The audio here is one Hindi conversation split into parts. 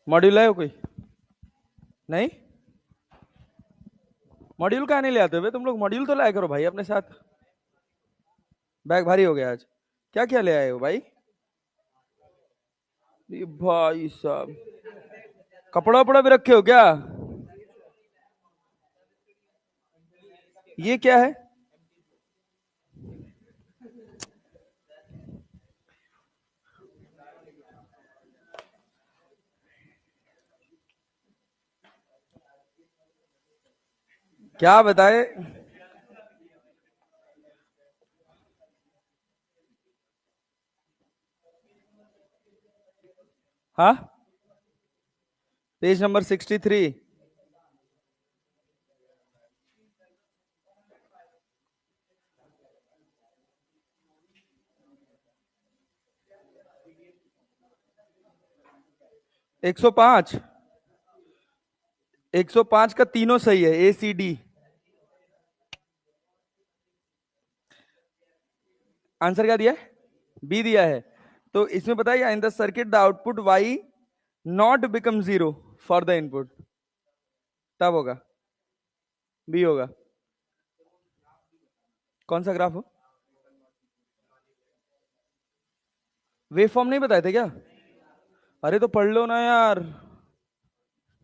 मॉड्यूल लाए हो कोई? नहीं, मॉड्यूल कहाँ नहीं ले आते हुए तुम लोग? मॉड्यूल तो लाया करो भाई अपने साथ। बैग भारी हो गया आज। क्या क्या ले आए हो भाई? ये भाई साहब, कपड़ा वपड़ा भी रखे हो क्या? ये क्या है? क्या बताए? हाँ, पेज नंबर 63। एक सौ पांच। 105 का तीनों सही है, ए सी डी। आंसर क्या दिया है? बी दिया है। तो इसमें बताइए, in the circuit the output Y not become zero for the input, तब होगा बी होगा। कौन सा ग्राफ हो? वेव फॉर्म नहीं बताए थे क्या? अरे तो पढ़ लो ना यार,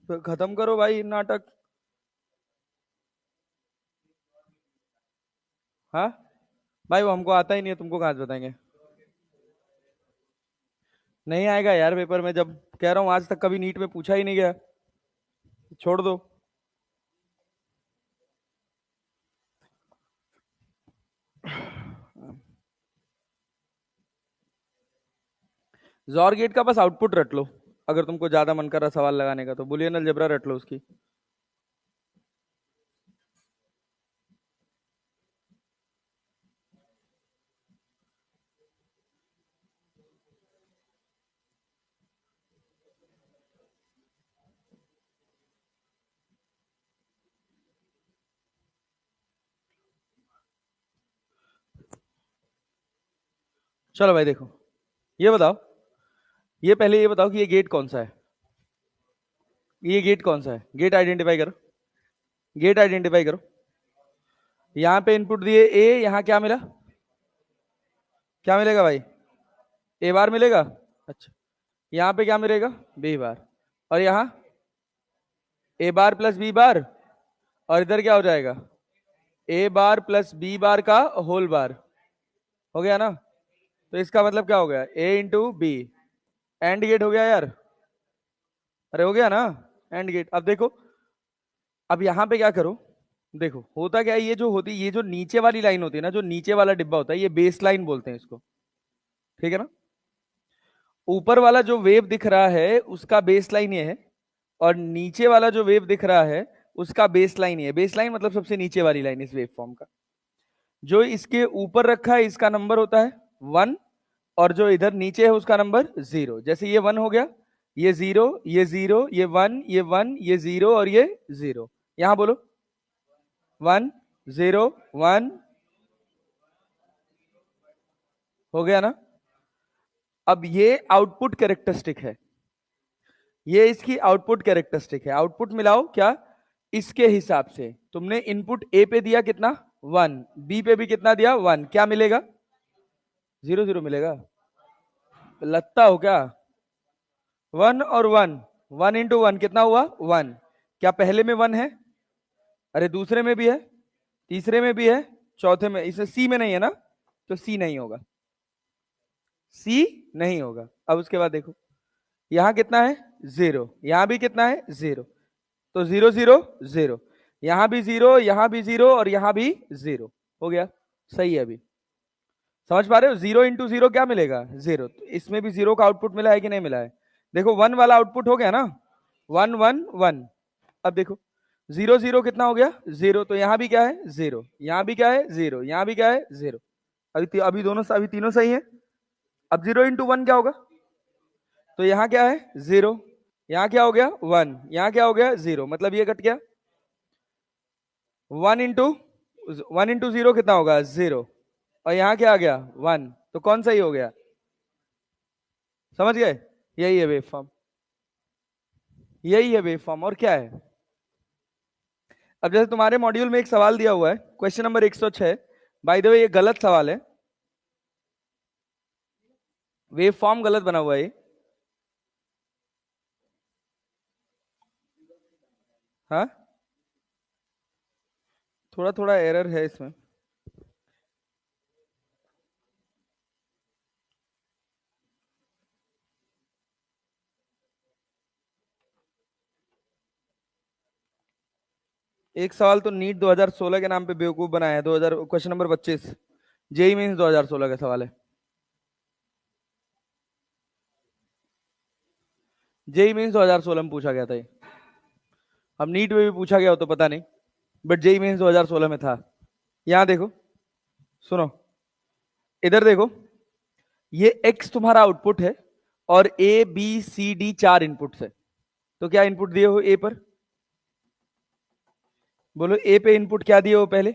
तो खत्म करो भाई नाटक। हाँ भाई, वो हमको आता ही नहीं है, तुमको कहाँ से बताएंगे? नहीं आएगा यार पेपर में, जब कह रहा हूं आज तक कभी नीट में पूछा ही नहीं गया। छोड़ दो। जॉर गेट का बस आउटपुट रट लो, अगर तुमको ज्यादा मन कर रहा सवाल लगाने का तो बुलियन अलजेब्रा रट लो उसकी। चलो भाई देखो, ये बताओ, ये पहले ये बताओ कि ये गेट कौन सा है? ये गेट कौन सा है? गेट आइडेंटिफाई करो। गेट आइडेंटिफाई करो। यहां पे इनपुट दिए ए, यहां क्या मिला? क्या मिलेगा भाई? ए बार मिलेगा। अच्छा, यहां पे क्या मिलेगा? B bar. और यहां ए बार प्लस बी बार। और इधर क्या हो जाएगा? ए बार प्लस बी बार का होल बार। हो गया ना? तो इसका मतलब क्या हो गया? ए इंटू बी। एंड गेट हो गया यार। अरे हो गया ना? And gate. अब देखो, अब यहां पे क्या करो, देखो होता क्या है, ये जो होती है, ये जो नीचे वाली लाइन होती है ना, जो नीचे वाला डिब्बा होता है, ये बेस लाइन बोलते हैं इसको। ठीक है ना? ऊपर वाला जो वेव दिख रहा है उसका बेस लाइन ये है, और नीचे वाला जो वेव दिख रहा है उसका बेस लाइन ये है। बेस लाइन मतलब सबसे नीचे वाली लाइन इस वेव फॉर्म का। जो इसके ऊपर रखा है इसका नंबर होता है 1, और जो इधर नीचे है उसका नंबर 0। जैसे ये 1 हो गया, ये 0, ये 0, ये 1, ये 1, ये 0 और ये 0। यहां बोलो 1 0 1। हो गया ना? अब ये आउटपुट कैरेक्टरिस्टिक है, ये इसकी आउटपुट कैरेक्टरिस्टिक है। आउटपुट मिलाओ क्या? इसके हिसाब से तुमने इनपुट ए पे दिया कितना? 1, बी पे भी कितना दिया? 1, क्या मिलेगा? 0 0 मिलेगा। लगता हो क्या? 1 और 1, 1 इंटू 1 कितना हुआ? 1। क्या पहले में 1 है? अरे दूसरे में भी है, तीसरे में भी है, चौथे में, इसे सी में नहीं है ना, तो सी नहीं होगा। सी नहीं होगा। अब उसके बाद देखो, यहां कितना है? 0, यहां भी कितना है? 0। तो 0 0 0, यहां भी 0, यहां भी 0 और यहां भी 0। हो गया। सही है अभी? समझ पा रहे हो? 0 इंटू 0 क्या मिलेगा? 0। तो इसमें भी 0 का आउटपुट मिला है कि नहीं मिला है? देखो 1 वाला आउटपुट हो गया ना, 1 1 1। अब देखो 0 0 कितना हो गया? 0। तो यहां भी क्या है? 0, यहां भी क्या है? 0, यहां भी क्या है? 0। अभी दोनों, अभी तीनों सही है। अब 0 इंटू 1 क्या होगा? तो यहां क्या है? 0, यहां क्या हो गया? 1, यहां क्या हो गया? 0, मतलब ये कट गया। 1 इंटू 0 कितना होगा? 0। और यहां क्या आ गया? 1। तो कौन सही हो गया? समझ गए? यही है वेव फॉर्म। यही है वेव फॉर्म, और क्या है। अब जैसे तुम्हारे मॉड्यूल में एक सवाल दिया हुआ है, question number 106, by the way ये गलत सवाल है, वेव फॉर्म गलत बना हुआ है ये। हाँ, थोड़ा थोड़ा एरर है इसमें। एक सवाल तो नीट 2016 के नाम पे बेवकूफ बनाया है, 2000 क्वेश्चन नंबर 25, जेई मीन्स 2016 का सवाल है। जेई मीन्स 2016 में पूछा गया था ये। अब नीट में भी पूछा गया हो तो पता नहीं, बट जेई मीन्स 2016 में था। यहां देखो, सुनो, इधर देखो, ये एक्स तुम्हारा आउटपुट है और ए बी सी डी चार इनपुट्स है। तो क्या इनपुट दिए हो ए पर, बोलो ए पे इनपुट क्या दिए हो पहले,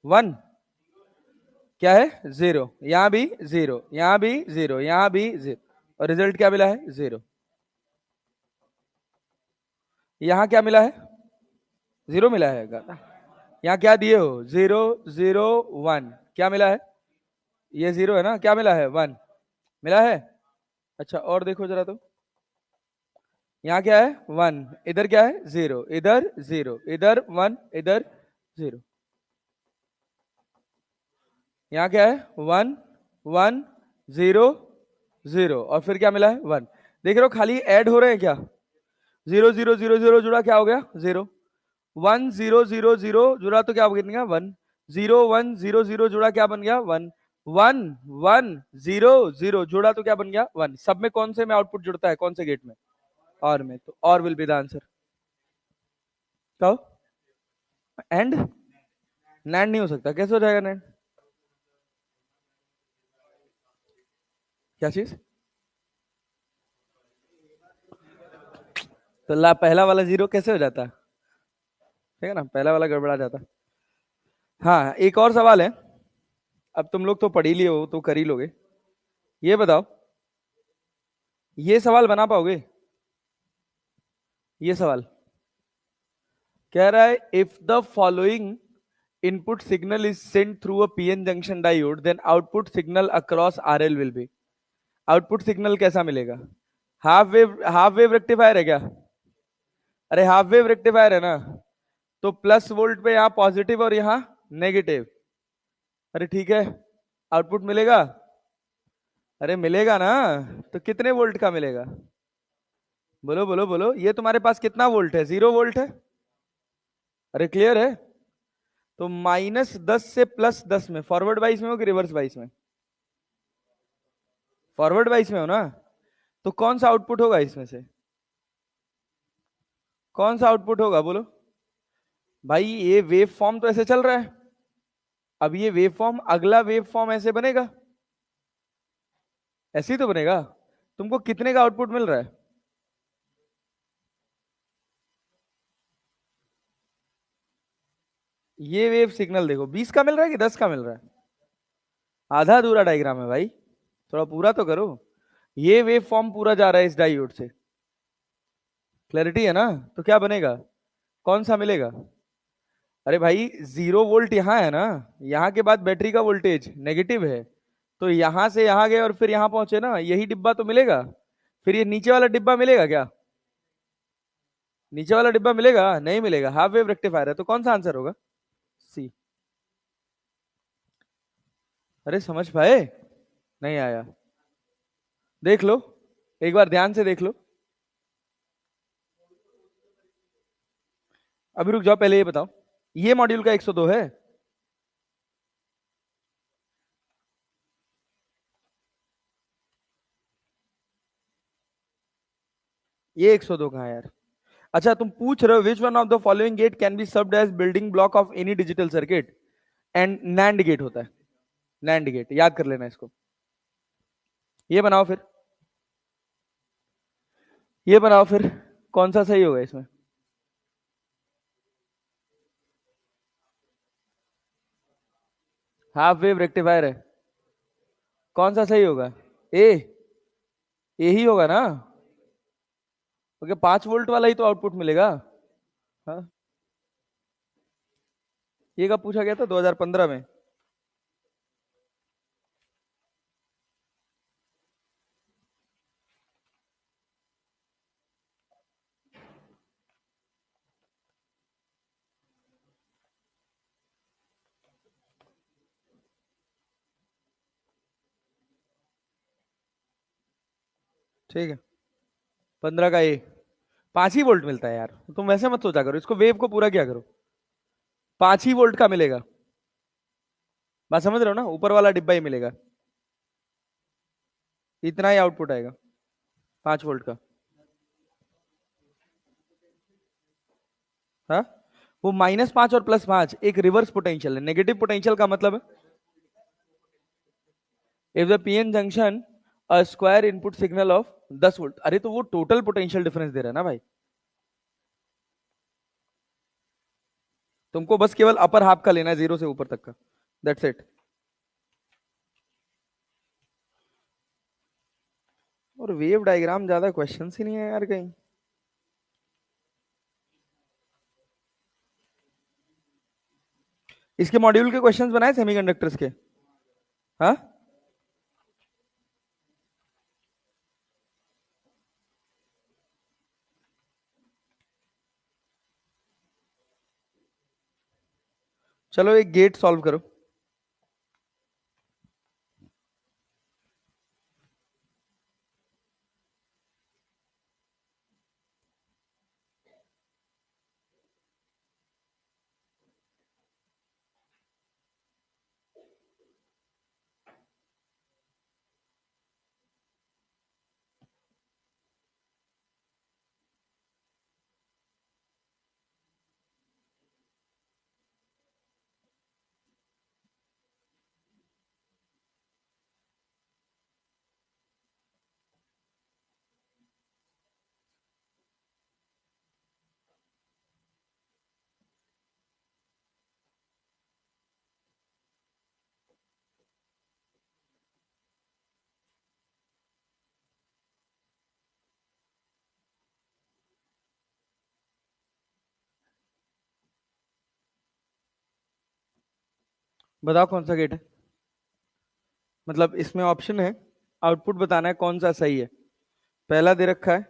1, क्या है, 0, यहां भी 0, यहां भी 0, यहां भी 0, और रिजल्ट क्या मिला है, 0। यहां क्या मिला है, 0 मिला है। यहां क्या दिए हो, 0 0 1, क्या मिला है, ये 0 है ना, क्या मिला है, 1 मिला है। अच्छा और देखो जरा, तो यहाँ क्या है, 1, इधर क्या है, 0, इधर 0, इधर 1, इधर 0, यहाँ क्या है, 1 1 0 0, और फिर क्या मिला है, 1। देख रहे हो खाली ऐड हो रहे हैं क्या, 0 0 0 0 जुड़ा, क्या हो गया, 0, 1 0 0 0 जुड़ा तो क्या बन गया, 1, 0 1 0 0 जुड़ा, क्या बन गया, 1, 1 1 0 0 जुड़ा तो क्या बन गया, 1। सब में कौन से में आउटपुट जुड़ता है, कौन से गेट में, और में, तो और विल बी द आंसर। कहो, एंड, नैंड नहीं हो सकता, कैसे हो जाएगा नैंड, क्या चीज, तो ला पहला वाला 0 कैसे हो जाता, ठीक है ना, पहला वाला गड़बड़ा जाता। हाँ, एक और सवाल है, अब तुम लोग तो पढ़ ही लिए हो तो कर ही लोगे। ये बताओ, ये सवाल बना पाओगे, ये सवाल कह रहा है, if the following input signal is sent through a PN junction diode, then output signal across RL will be. Output signal कैसा मिलेगा, हाफ वेव रेक्टिफायर है क्या, अरे हाफ वेव रेक्टिफायर है ना, तो प्लस वोल्ट पे यहाँ पॉजिटिव और यहाँ नेगेटिव, अरे ठीक है, आउटपुट मिलेगा, अरे मिलेगा ना, तो कितने वोल्ट का मिलेगा, बोलो बोलो बोलो, ये तुम्हारे पास कितना वोल्ट है, 0 वोल्ट है, अरे क्लियर है, तो -10 से +10 में फॉरवर्ड वाइज में हो कि रिवर्स वाइज में, फॉरवर्ड वाइज में हो ना, तो कौन सा आउटपुट होगा इसमें से, कौन सा आउटपुट होगा बोलो, भाई ये वेव फॉर्म तो ऐसे चल रहा है, अब ये वेव फॉर्म, अगला वेव फॉर्म ऐसे बनेगा, ऐसे ही तो बनेगा, तुमको कितने का आउटपुट मिल रहा है, ये वेव सिग्नल देखो 20 का मिल रहा है कि 10 का मिल रहा है, आधा अधूरा डायग्राम है भाई, थोड़ा पूरा तो करो। ये वेव फॉर्म पूरा जा रहा है इस डायोड से, क्लैरिटी है ना, तो क्या बनेगा, कौन सा मिलेगा, अरे भाई 0 वोल्ट यहाँ है ना, यहाँ के बाद बैटरी का वोल्टेज नेगेटिव है, तो यहां से यहां गए और फिर यहां पहुंचे ना, यही डिब्बा तो मिलेगा, फिर ये नीचे वाला डिब्बा मिलेगा क्या, नीचे वाला डिब्बा मिलेगा, नहीं मिलेगा, हाफ वेव रेक्टिफायर है, तो कौन सा आंसर होगा, सी। अरे समझ पाए, नहीं आया, देख लो, एक बार ध्यान से देख लो, अभी रुक जाओ, पहले ये बताओ, ये मॉड्यूल का 102 है, ये 102 कहाँ है यार। अच्छा तुम पूछ रहे हो which one of the following gate can be served as building block of any digital circuit, and NAND gate होता है, नैंड गेट याद कर लेना इसको, ये बनाओ फिर, ये बनाओ फिर, कौन सा सही होगा इसमें, हाफ वेव रेक्टिफायर है, कौन सा सही होगा, ए, ए ही होगा ना, ओके 5 वोल्ट वाला ही तो आउटपुट मिलेगा। हाँ, ये कब पूछा गया था, 2015 में। ठीक है, 15 का ए, 5 ही वोल्ट मिलता है यार, तुम वैसे मत सोचा करो, इसको वेव को पूरा क्या करो। 5 ही वोल्ट का मिलेगा। बात समझ रहे हो ना, ऊपर वाला डिब्बा ही मिलेगा, इतना ही आउटपुट आएगा 5 वोल्ट का। हाँ, वो -5 और +5 एक रिवर्स पोटेंशियल है। नेगेटिव पोटेंशियल का मतलब है if the PN junction a square input signal of 10 volt. अरे तो वो टोटल पोटेंशियल डिफरेंस दे रहा है ना भाई, तुमको बस केवल अपर हाफ का लेना है, 0 से ऊपर तक का, दैट्स इट। और वेव डायग्राम ज्यादा क्वेश्चन ही नहीं है यार कहीं। इसके मॉड्यूल के क्वेश्चंस बनाए सेमीकंडक्टर्स के। हाँ, चलो एक गेट सॉल्व करो। बताओ कौन सा गेट है, मतलब इसमें ऑप्शन है, आउटपुट बताना है कौन सा सही है। पहला दे रखा है,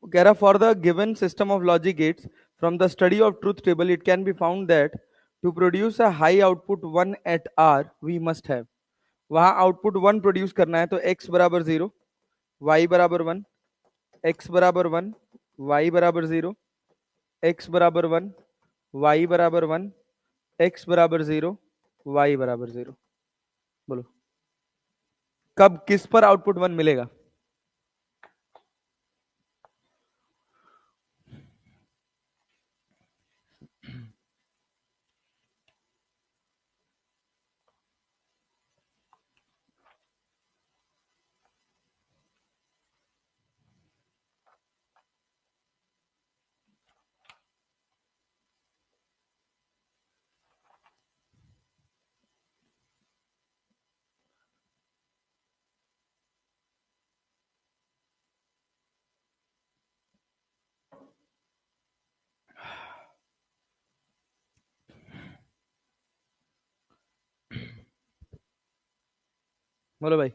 वो कह रहा for the given system of logic gates from the study of truth table it can be found that to produce a high output 1 at R we must have. वहां आउटपुट 1 प्रोड्यूस करना है तो x बराबर 0, y बराबर 1, x बराबर 1, y बराबर 0, x बराबर 1, y बराबर 1, x बराबर 0, y बराबर 0। बोलो कब किस पर आउटपुट 1 मिलेगा। बोलो भाई।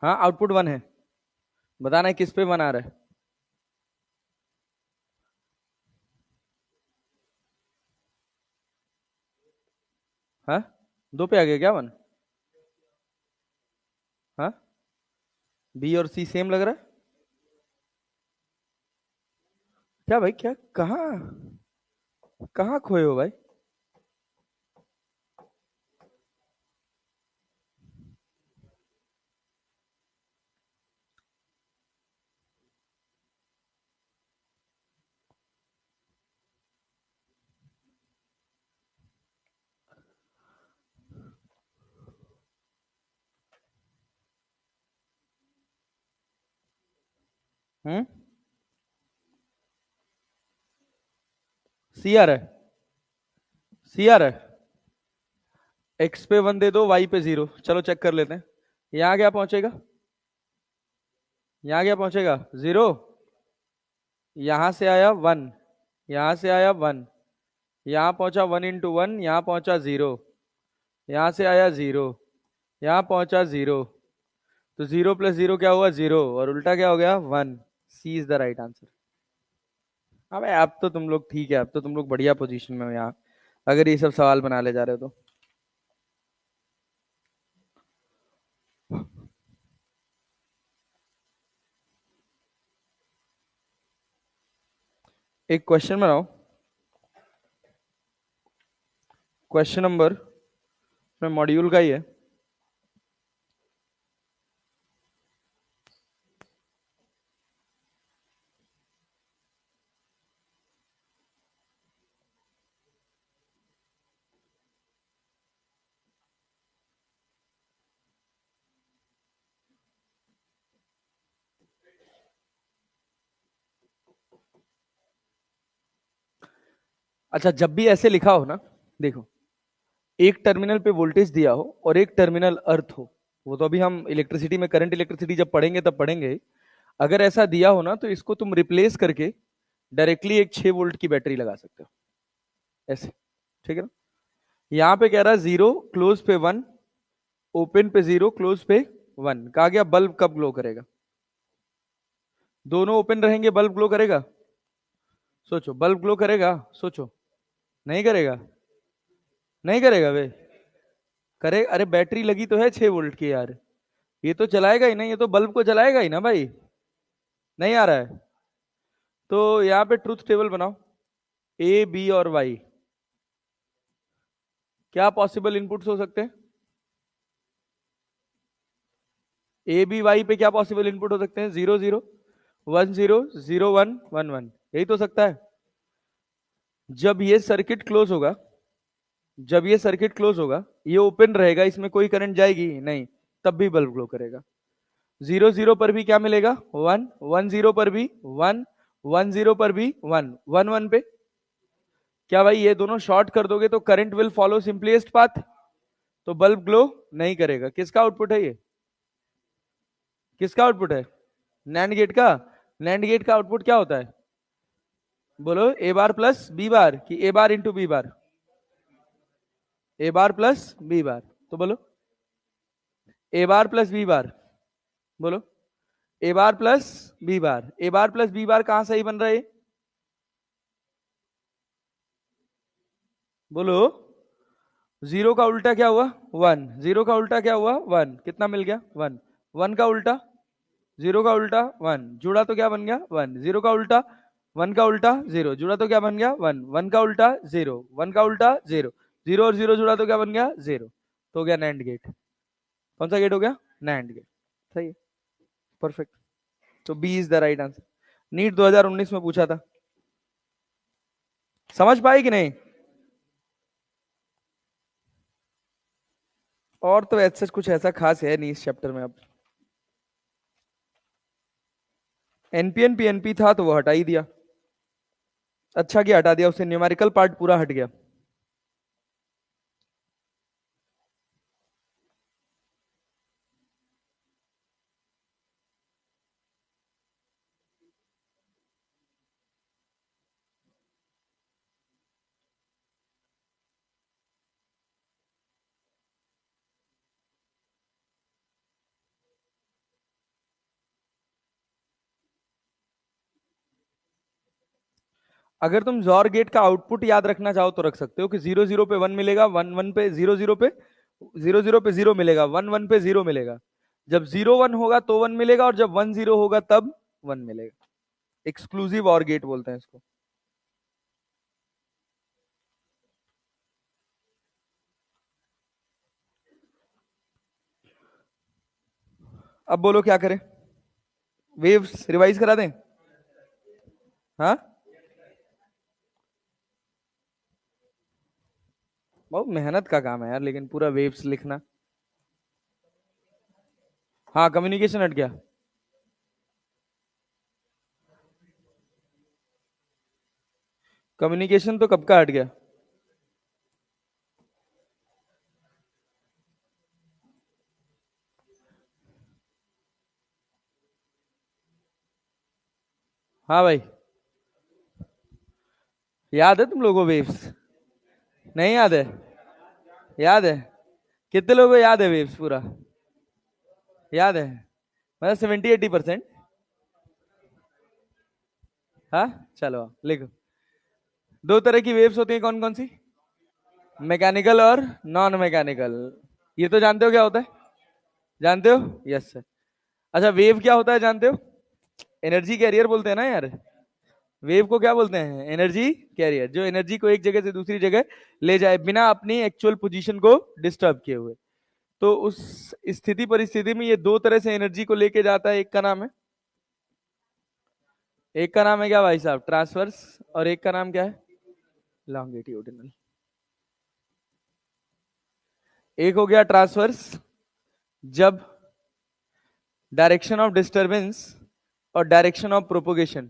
हाँ आउटपुट 1 है, बताना है किस पे 1 आ रहा है। हाँ, 2 पे आ गया क्या 1। हाँ, बी और सी सेम लग रहा है। क्या भाई, क्या कहाँ, कहाँ खोए हो भाई। हम्म, सी आ रहा है, सी आ रहा है। x पे 1 दे दो, y पे 0। चलो चेक कर लेते हैं। यहां क्या पहुंचेगा? यहां क्या पहुंचेगा? 0। यहां से आया 1, यहां से आया 1, यहां पहुंचा 1 × 1, यहां पहुंचा 0, यहां से आया 0, यहां पहुंचा 0। तो 0 + 0 क्या हुआ? 0, और उल्टा क्या हो गया? 1। सी इज द राइट आंसर। अबे अब तो तुम लोग ठीक है, अब तो तुम लोग बढ़िया पोजीशन में हो यहाँ, अगर ये सब सवाल बना ले जा रहे हो तो। एक क्वेश्चन बनाओ, क्वेश्चन नंबर मॉड्यूल का ही है। अच्छा, जब भी ऐसे लिखा हो ना, देखो, एक टर्मिनल पे वोल्टेज दिया हो और एक टर्मिनल अर्थ हो, वो तो अभी हम इलेक्ट्रिसिटी में, करंट इलेक्ट्रिसिटी जब पढ़ेंगे तब पढ़ेंगे। अगर ऐसा दिया हो ना, तो इसको तुम रिप्लेस करके डायरेक्टली एक 6 वोल्ट की बैटरी लगा सकते हो, ऐसे। ठीक है ना? यहाँ पे कह रहा है 0, क्लोज पे 1, ओपन पे 0, क्लोज पे 1। कहा गया बल्ब कब ग्लो करेगा? दोनों ओपन रहेंगे, बल्ब ग्लो करेगा? सोचो, बल्ब ग्लो करेगा? सोचो। नहीं करेगा? नहीं करेगा वे? करे? अरे बैटरी लगी तो है 6 वोल्ट की यार, ये तो चलाएगा ही नहीं, ये तो बल्ब को जलाएगा ही ना भाई। नहीं आ रहा है? तो यहाँ पे ट्रुथ टेबल बनाओ, ए बी और वाई, क्या पॉसिबल इनपुट्स हो सकते हैं? ए बी वाई पे क्या पॉसिबल इनपुट हो सकते हैं? 0 0, 1 0, 0 1, 1 1, यही तो हो सकता है। जब ये सर्किट क्लोज होगा, जब ये सर्किट क्लोज होगा, ये ओपन रहेगा, इसमें कोई करंट जाएगी नहीं, तब भी बल्ब ग्लो करेगा। 0 0 पर भी क्या मिलेगा? 1, 1 0 पर भी 1, 1 0 पर भी 1, 1 1 पे क्या भाई, ये दोनों शॉर्ट कर दोगे तो current will follow simplest path, तो बल्ब ग्लो नहीं करेगा। किसका आउटपुट है ये? किसका आउटपुट है? नैंड गेट का। नैंड गेट का आउटपुट क्या होता है? बोलो, ए बार प्लस बी बार, कि ए बार इंटू बी बार? ए बार प्लस बी बार। तो बोलो, ए बार प्लस बी बार। बोलो, ए बार प्लस बी बार। ए बार प्लस बी बार कहां सही बन रहा है? बोलो। 0 का उल्टा क्या हुआ? 1। 0 का उल्टा क्या हुआ? 1। कितना मिल गया? 1। 1 का उल्टा? 0 का उल्टा 1, जुड़ा तो क्या बन गया? 1। 0 का उल्टा? 1 का उल्टा 0, जुड़ा तो क्या बन गया? 1। 1 का उल्टा 0, 1 का उल्टा 0, 0 और 0 जुड़ा तो क्या बन गया? 0। तो हो गया नैंड गेट। कौन सा गेट हो गया? NAND gate. सही है, परफेक्ट। तो B is the right answer. NEET 2019 में पूछा था, समझ पाए कि नहीं? और तो ऐसा कुछ ऐसा खास है नहीं इस चैप्टर में अब। एनपीएन पीएनपी था तो वो हटा ही दिया। अच्छा किया हटा दिया, उससे न्यूमेरिकल पार्ट पूरा हट गया। अगर तुम जॉर गेट का आउटपुट याद रखना चाहो तो रख सकते हो कि 0 0 पे 1 मिलेगा, 1 1 पे 0 0 पे 0 0 पे 0 मिलेगा, 1 1 पे 0 मिलेगा। जब 0 1 होगा तो 1 मिलेगा, और जब 1 0 होगा तब 1 मिलेगा। एक्सक्लूसिव और गेट बोलते हैं इसको। अब बोलो क्या करें? वेव्स रिवाइज करा दें? हाँ, बहुत मेहनत का काम है यार, लेकिन पूरा वेव्स लिखना। हाँ, कम्युनिकेशन हट गया। कम्युनिकेशन तो कब का हट गया? हाँ भाई, याद है तुम लोगों को वेव्स? नहीं याद है? याद है? कितने लोगों को याद है वेव्स पूरा? याद है मतलब 70-80%? हाँ, चलो लिखो। दो तरह की वेव्स होती हैं, कौन कौन सी? मैकेनिकल और नॉन मैकेनिकल। ये तो जानते हो क्या होता है? जानते हो? Yes sir. अच्छा, वेव क्या होता है जानते हो? एनर्जी कैरियर बोलते हैं ना यार। वेव को क्या बोलते हैं? एनर्जी कैरियर, जो एनर्जी को एक जगह से दूसरी जगह ले जाए बिना अपनी एक्चुअल पोजीशन को डिस्टर्ब किए हुए। तो उस स्थिति परिस्थिति में ये दो तरह से एनर्जी को लेके जाता है। एक का नाम है क्या भाई साहब? ट्रांसवर्स। और एक का नाम क्या है? लॉन्गिट्यूडिनल। एक हो गया ट्रांसवर्स जब डायरेक्शन ऑफ डिस्टरबेंस और डायरेक्शन ऑफ प्रोपोगेशन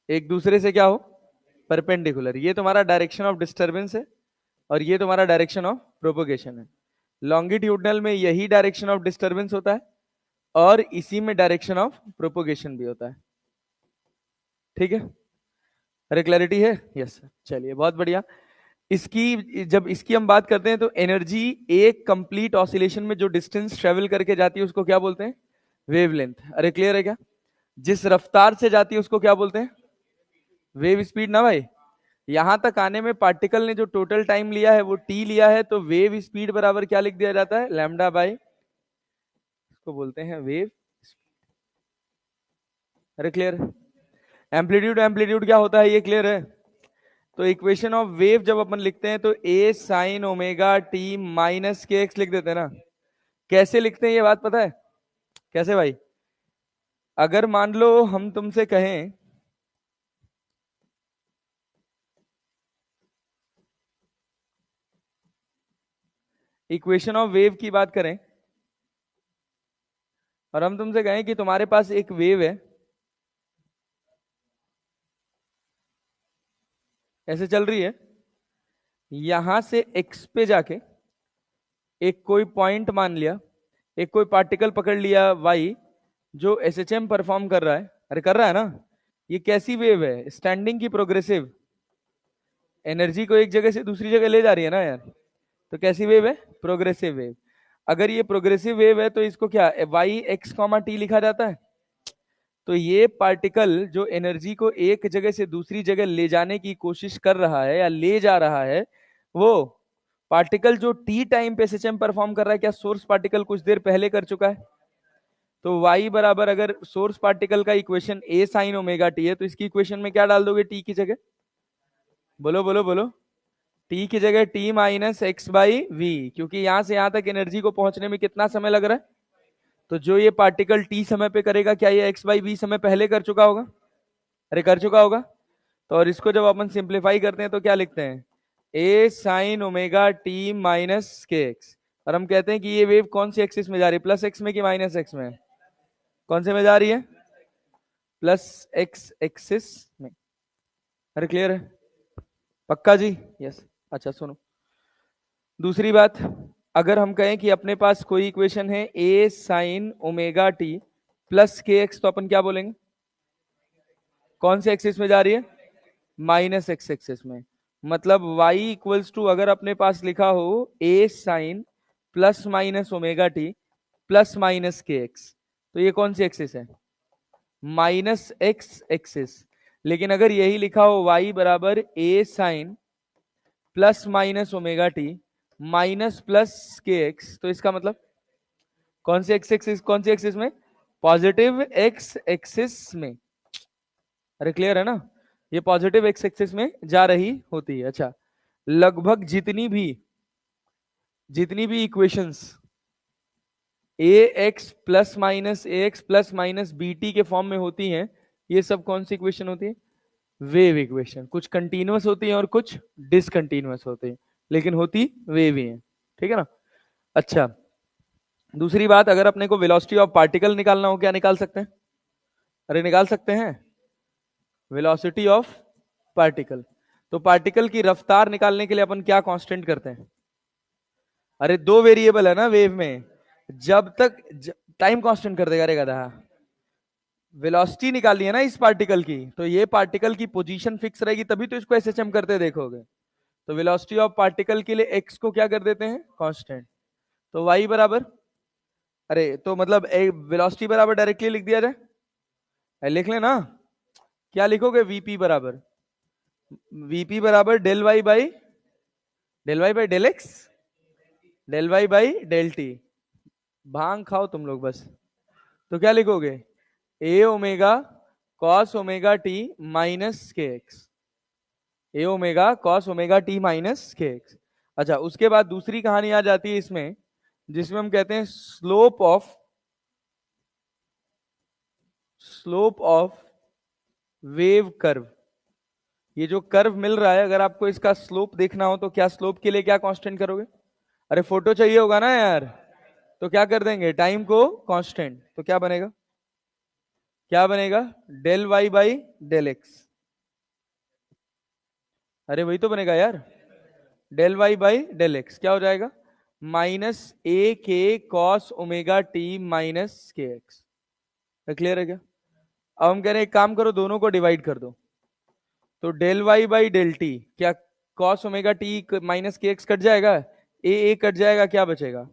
एक दूसरे से क्या हो? परपेंडिकुलर। ये तुम्हारा डायरेक्शन ऑफ डिस्टरबेंस है और ये तुम्हारा डायरेक्शन ऑफ प्रोपोगेशन है। लॉन्गिट्यूडनल में यही डायरेक्शन ऑफ डिस्टरबेंस होता है और इसी में डायरेक्शन ऑफ प्रोपोगेशन भी होता है। ठीक है? अरे क्लैरिटी है? Yes sir. चलिए बहुत बढ़िया। इसकी जब इसकी हम बात करते हैं तो एनर्जी एक कंप्लीट ऑसिलेशन में जो डिस्टेंस ट्रेवल करके जाती है उसको क्या बोलते हैं? वेवलेंथ। अरे क्लियर है क्या? जिस रफ्तार से जाती है उसको क्या बोलते हैं? वेव स्पीड ना भाई। यहां तक आने में पार्टिकल ने जो टोटल टाइम लिया है वो टी लिया है, तो वेव स्पीड बराबर क्या लिख दिया जाता है? लैम्डा बाई, इसको बोलते हैं वेव। अरे क्लियर है? एम्पलीट्यूड एम्पलीट्यूड क्या होता है ये क्लियर है? तो इक्वेशन ऑफ वेव जब अपन लिखते हैं तो ए sine omega t minus k x लिख देते हैं ना। कैसे लिखते हैं ये बात पता है? कैसे भाई? अगर मान लो हम तुमसे कहें इक्वेशन ऑफ वेव की बात करें और हम तुमसे कहें कि तुम्हारे पास एक वेव है, ऐसे चल रही है, यहां से एक्स पे जाके एक कोई पॉइंट मान लिया, एक कोई पार्टिकल पकड़ लिया वाई, जो एसएचएम परफॉर्म कर रहा है। अरे कर रहा है ना? ये कैसी वेव है? स्टैंडिंग की प्रोग्रेसिव। एनर्जी को एक जगह से दूसरी जगह ले जा रही है ना यार। तो कैसी वेव है? Progressive wave. अगर ये प्रोग्रेसिव वेव है तो इसको क्या वाई एक्स कॉमा टी लिखा जाता है। तो ये पार्टिकल जो एनर्जी को एक जगह से दूसरी जगह ले जाने की कोशिश कर रहा है या ले जा रहा है, वो पार्टिकल जो टी टाइम पे एसएचएम परफॉर्म कर रहा है, क्या सोर्स पार्टिकल कुछ देर पहले कर चुका है? तो y बराबर, अगर सोर्स पार्टिकल का equation a sign omega T है तो इसकी इक्वेशन में क्या डाल दोगे t की जगह? बोलो बोलो बोलो। t की जगह t minus x by v, क्योंकि यहां से यहां तक एनर्जी को पहुंचने में कितना समय लग रहा है? तो जो ये पार्टिकल t समय पे करेगा, क्या ये x बाई वी समय पहले कर चुका होगा? अरे कर चुका होगा। तो और इसको जब अपन सिंप्लीफाई करते हैं तो क्या लिखते हैं? a sign omega t minus k x. और हम कहते हैं कि ये वेव कौन सी एक्सिस में जा रही है? प्लस एक्स में कि माइनस एक्स में? कौन से में जा रही है? प्लस एक्स एक्सिस में। अरे क्लियर है? पक्का जी? यस। अच्छा सुनो, दूसरी बात, अगर हम कहें कि अपने पास कोई इक्वेशन है ए sine omega t plus k x, तो अपन क्या बोलेंगे? कौन से एक्सिस में जा रही है? माइनस एक्स एक्सिस में। मतलब y इक्वल्स टू, अगर अपने पास लिखा हो A sine plus minus omega t plus minus k x, तो ये कौन सी एक्सिस है? Minus x axis. लेकिन अगर यही लिखा हो y बराबर A sine plus minus omega t minus plus k x, तो इसका मतलब कौन सी एक्स एक्सिस, कौन सी एक्सिस में? पॉजिटिव एक्स एक्सिस में। अरे क्लियर है ना? ये पॉजिटिव एक्स एक्सिस में जा रही होती है। अच्छा, लगभग जितनी भी equations A x plus minus B t के फॉर्म में होती हैं, ये सब कौन सी इक्वेशन होती है? Wave equation. कुछ कंटिन्यूअस होती हैं और कुछ डिसकंटिन्यूअस होती हैं, लेकिन होती वेव ही है। ठीक है ना? अच्छा, दूसरी बात, अगर अपने को वेलोसिटी ऑफ पार्टिकल निकालना हो, क्या निकाल सकते हैं? अरे निकाल सकते हैं वेलोसिटी ऑफ पार्टिकल। तो पार्टिकल की रफ्तार निकालने के लिए अपन क्या कांस्टेंट करते हैं? अरे दो वेरिएबल है ना वेव में। जब तक टाइम कांस्टेंट कर देगा रे गधा। वेलोसिटी निकाली है ना इस पार्टिकल की, तो ये पार्टिकल की पोजीशन फिक्स रहेगी तभी तो इसको एसएचएम करते देखोगे। तो वेलोसिटी ऑफ पार्टिकल के लिए एक्स को क्या कर देते हैं, कांस्टेंट। तो वाई बराबर, अरे तो मतलब वेलोसिटी बराबर डायरेक्टली लिख दिया जाए, लिख लेना। क्या लिखोगे, वीपी बराबर, वीपी बराबर del y by del x, del y by del t. भांग खाओ तुम लोग बस। तो क्या लिखोगे, A omega cos omega t minus k x, A omega cos omega t minus k x. अच्छा, उसके बाद दूसरी कहानी आ जाती है इसमें, जिसमें हम कहते हैं स्लोप ऑफ वेव कर्व। ये जो कर्व मिल रहा है, अगर आपको इसका स्लोप देखना हो तो क्या स्लोप के लिए क्या कांस्टेंट करोगे, अरे फोटो चाहिए होगा ना यार, तो क्या कर देंगे, टाइम को कांस्टेंट, तो क्या बनेगा, क्या बनेगा, del y by del x. अरे वही तो बनेगा यार, del y by del x क्या हो जाएगा, minus A k cos omega t minus k x. Clear है क्या। अब हम कह रहे हैं एक काम करो, दोनों को डिवाइड कर दो, तो del y by del t, क्या cos omega t minus k x cut जाएगा, ए कट जाएगा, क्या बचेगा,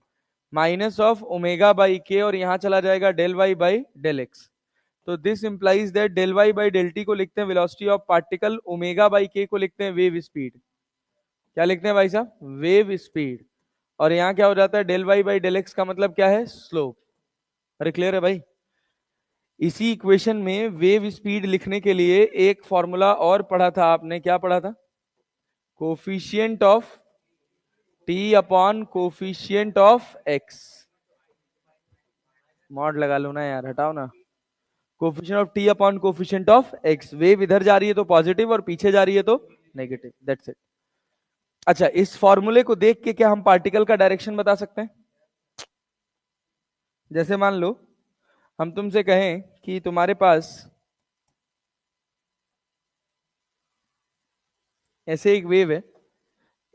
माइनस ऑफ ओमेगा बाई के, और यहां चला जाएगा del y by del x. तो this implies that del y by del t को लिखते हैं velocity of particle, omega by k को लिखते हैं वेव स्पीड। क्या लिखते हैं भाई साहब, वेव स्पीड। और यहाँ क्या हो जाता है, del y by del x का मतलब क्या है, स्लोप। अरे क्लियर है भाई। इसी इक्वेशन में वेव स्पीड लिखने के लिए एक फॉर्मूला और पढ़ा था आपने, क्या पढ़ा था, coefficient of T upon coefficient of x. Mod लगा लो ना यार, हटाओ ना। Coefficient of T upon coefficient of x, wave इधर जा रही है तो पॉजिटिव और पीछे जा रही है तो नेगेटिव, दैट्स इट। अच्छा, इस फॉर्मूले को देख के क्या हम पार्टिकल का डायरेक्शन बता सकते हैं। जैसे मान लो हम तुमसे कहें कि तुम्हारे पास ऐसे एक वेव है,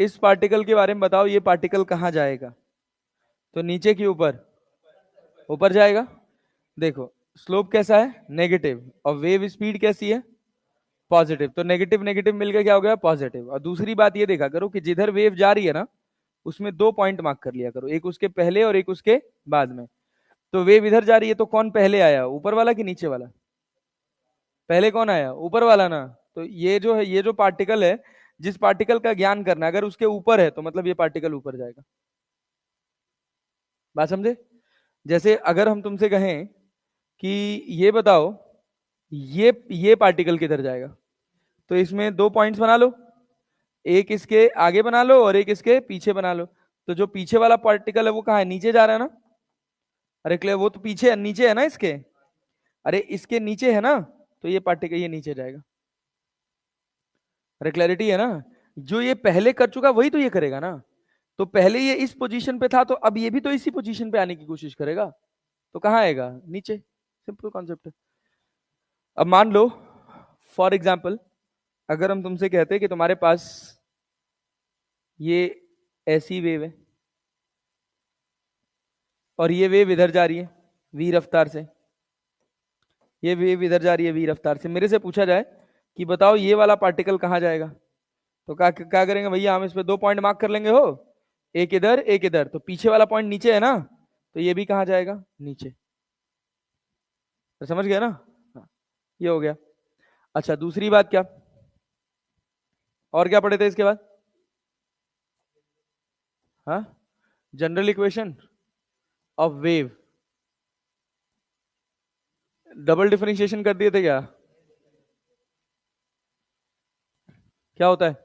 इस पार्टिकल के बारे में बताओ, ये पार्टिकल कहां जाएगा, तो नीचे की ऊपर, ऊपर जाएगा। देखो स्लोप कैसा है, नेगेटिव, और वेव स्पीड कैसी है, पॉजिटिव, तो नेगेटिव नेगेटिव मिलकर क्या हो गया, पॉजिटिव। और दूसरी बात ये देखा करो कि जिधर वेव जा रही है ना, उसमें दो पॉइंट मार्क कर लिया करो, एक उसके पहले और एक उसके बाद में। तो वेव इधर जा रही है तो कौन पहले आया, ऊपर वाला कि नीचे वाला, पहले कौन आया, ऊपर वाला ना। तो ये जो है, ये जो पार्टिकल है, जिस पार्टिकल का ज्ञान करना है, अगर उसके ऊपर है तो मतलब ये पार्टिकल ऊपर जाएगा। बात समझे। जैसे अगर हम तुमसे कहें कि ये बताओ, ये पार्टिकल किधर जाएगा, तो इसमें दो पॉइंट्स बना लो, एक इसके आगे बना लो और एक इसके पीछे बना लो। तो जो पीछे वाला पार्टिकल है वो कहाँ है, नीचे जा रहा है ना। अरे क्लियर, वो तो पीछे है, नीचे है ना इसके, अरे इसके नीचे है ना, तो ये पार्टिकल ये नीचे जाएगा। अरे क्लैरिटी है ना। जो ये पहले कर चुका वही तो ये करेगा ना। तो पहले ये इस पोजीशन पे था, तो अब ये भी तो इसी पोजीशन पे आने की कोशिश करेगा, तो कहाँ आएगा, नीचे। सिंपल कॉन्सेप्ट है। अब मान लो फॉर एग्जाम्पल, अगर हम तुमसे कहते हैं कि तुम्हारे पास ये ऐसी वेव है, और ये वेव इधर जा रही है वी रफ्तार से, ये वेव इधर जा रही है वी रफ्तार से, मेरे से पूछा जाए कि बताओ ये वाला पार्टिकल कहाँ जाएगा, तो क्या क्या करेंगे भैया, हम इस पे दो पॉइंट मार्क कर लेंगे, हो एक इधर एक इधर, तो पीछे वाला पॉइंट नीचे है ना, तो ये भी कहाँ जाएगा, नीचे। तो समझ गया ना। हाँ, ये हो गया। अच्छा दूसरी बात क्या, और क्या पढ़े थे इसके बाद, हाँ, general equation of wave, double differentiation कर दिए थे क्या, क्या होता है,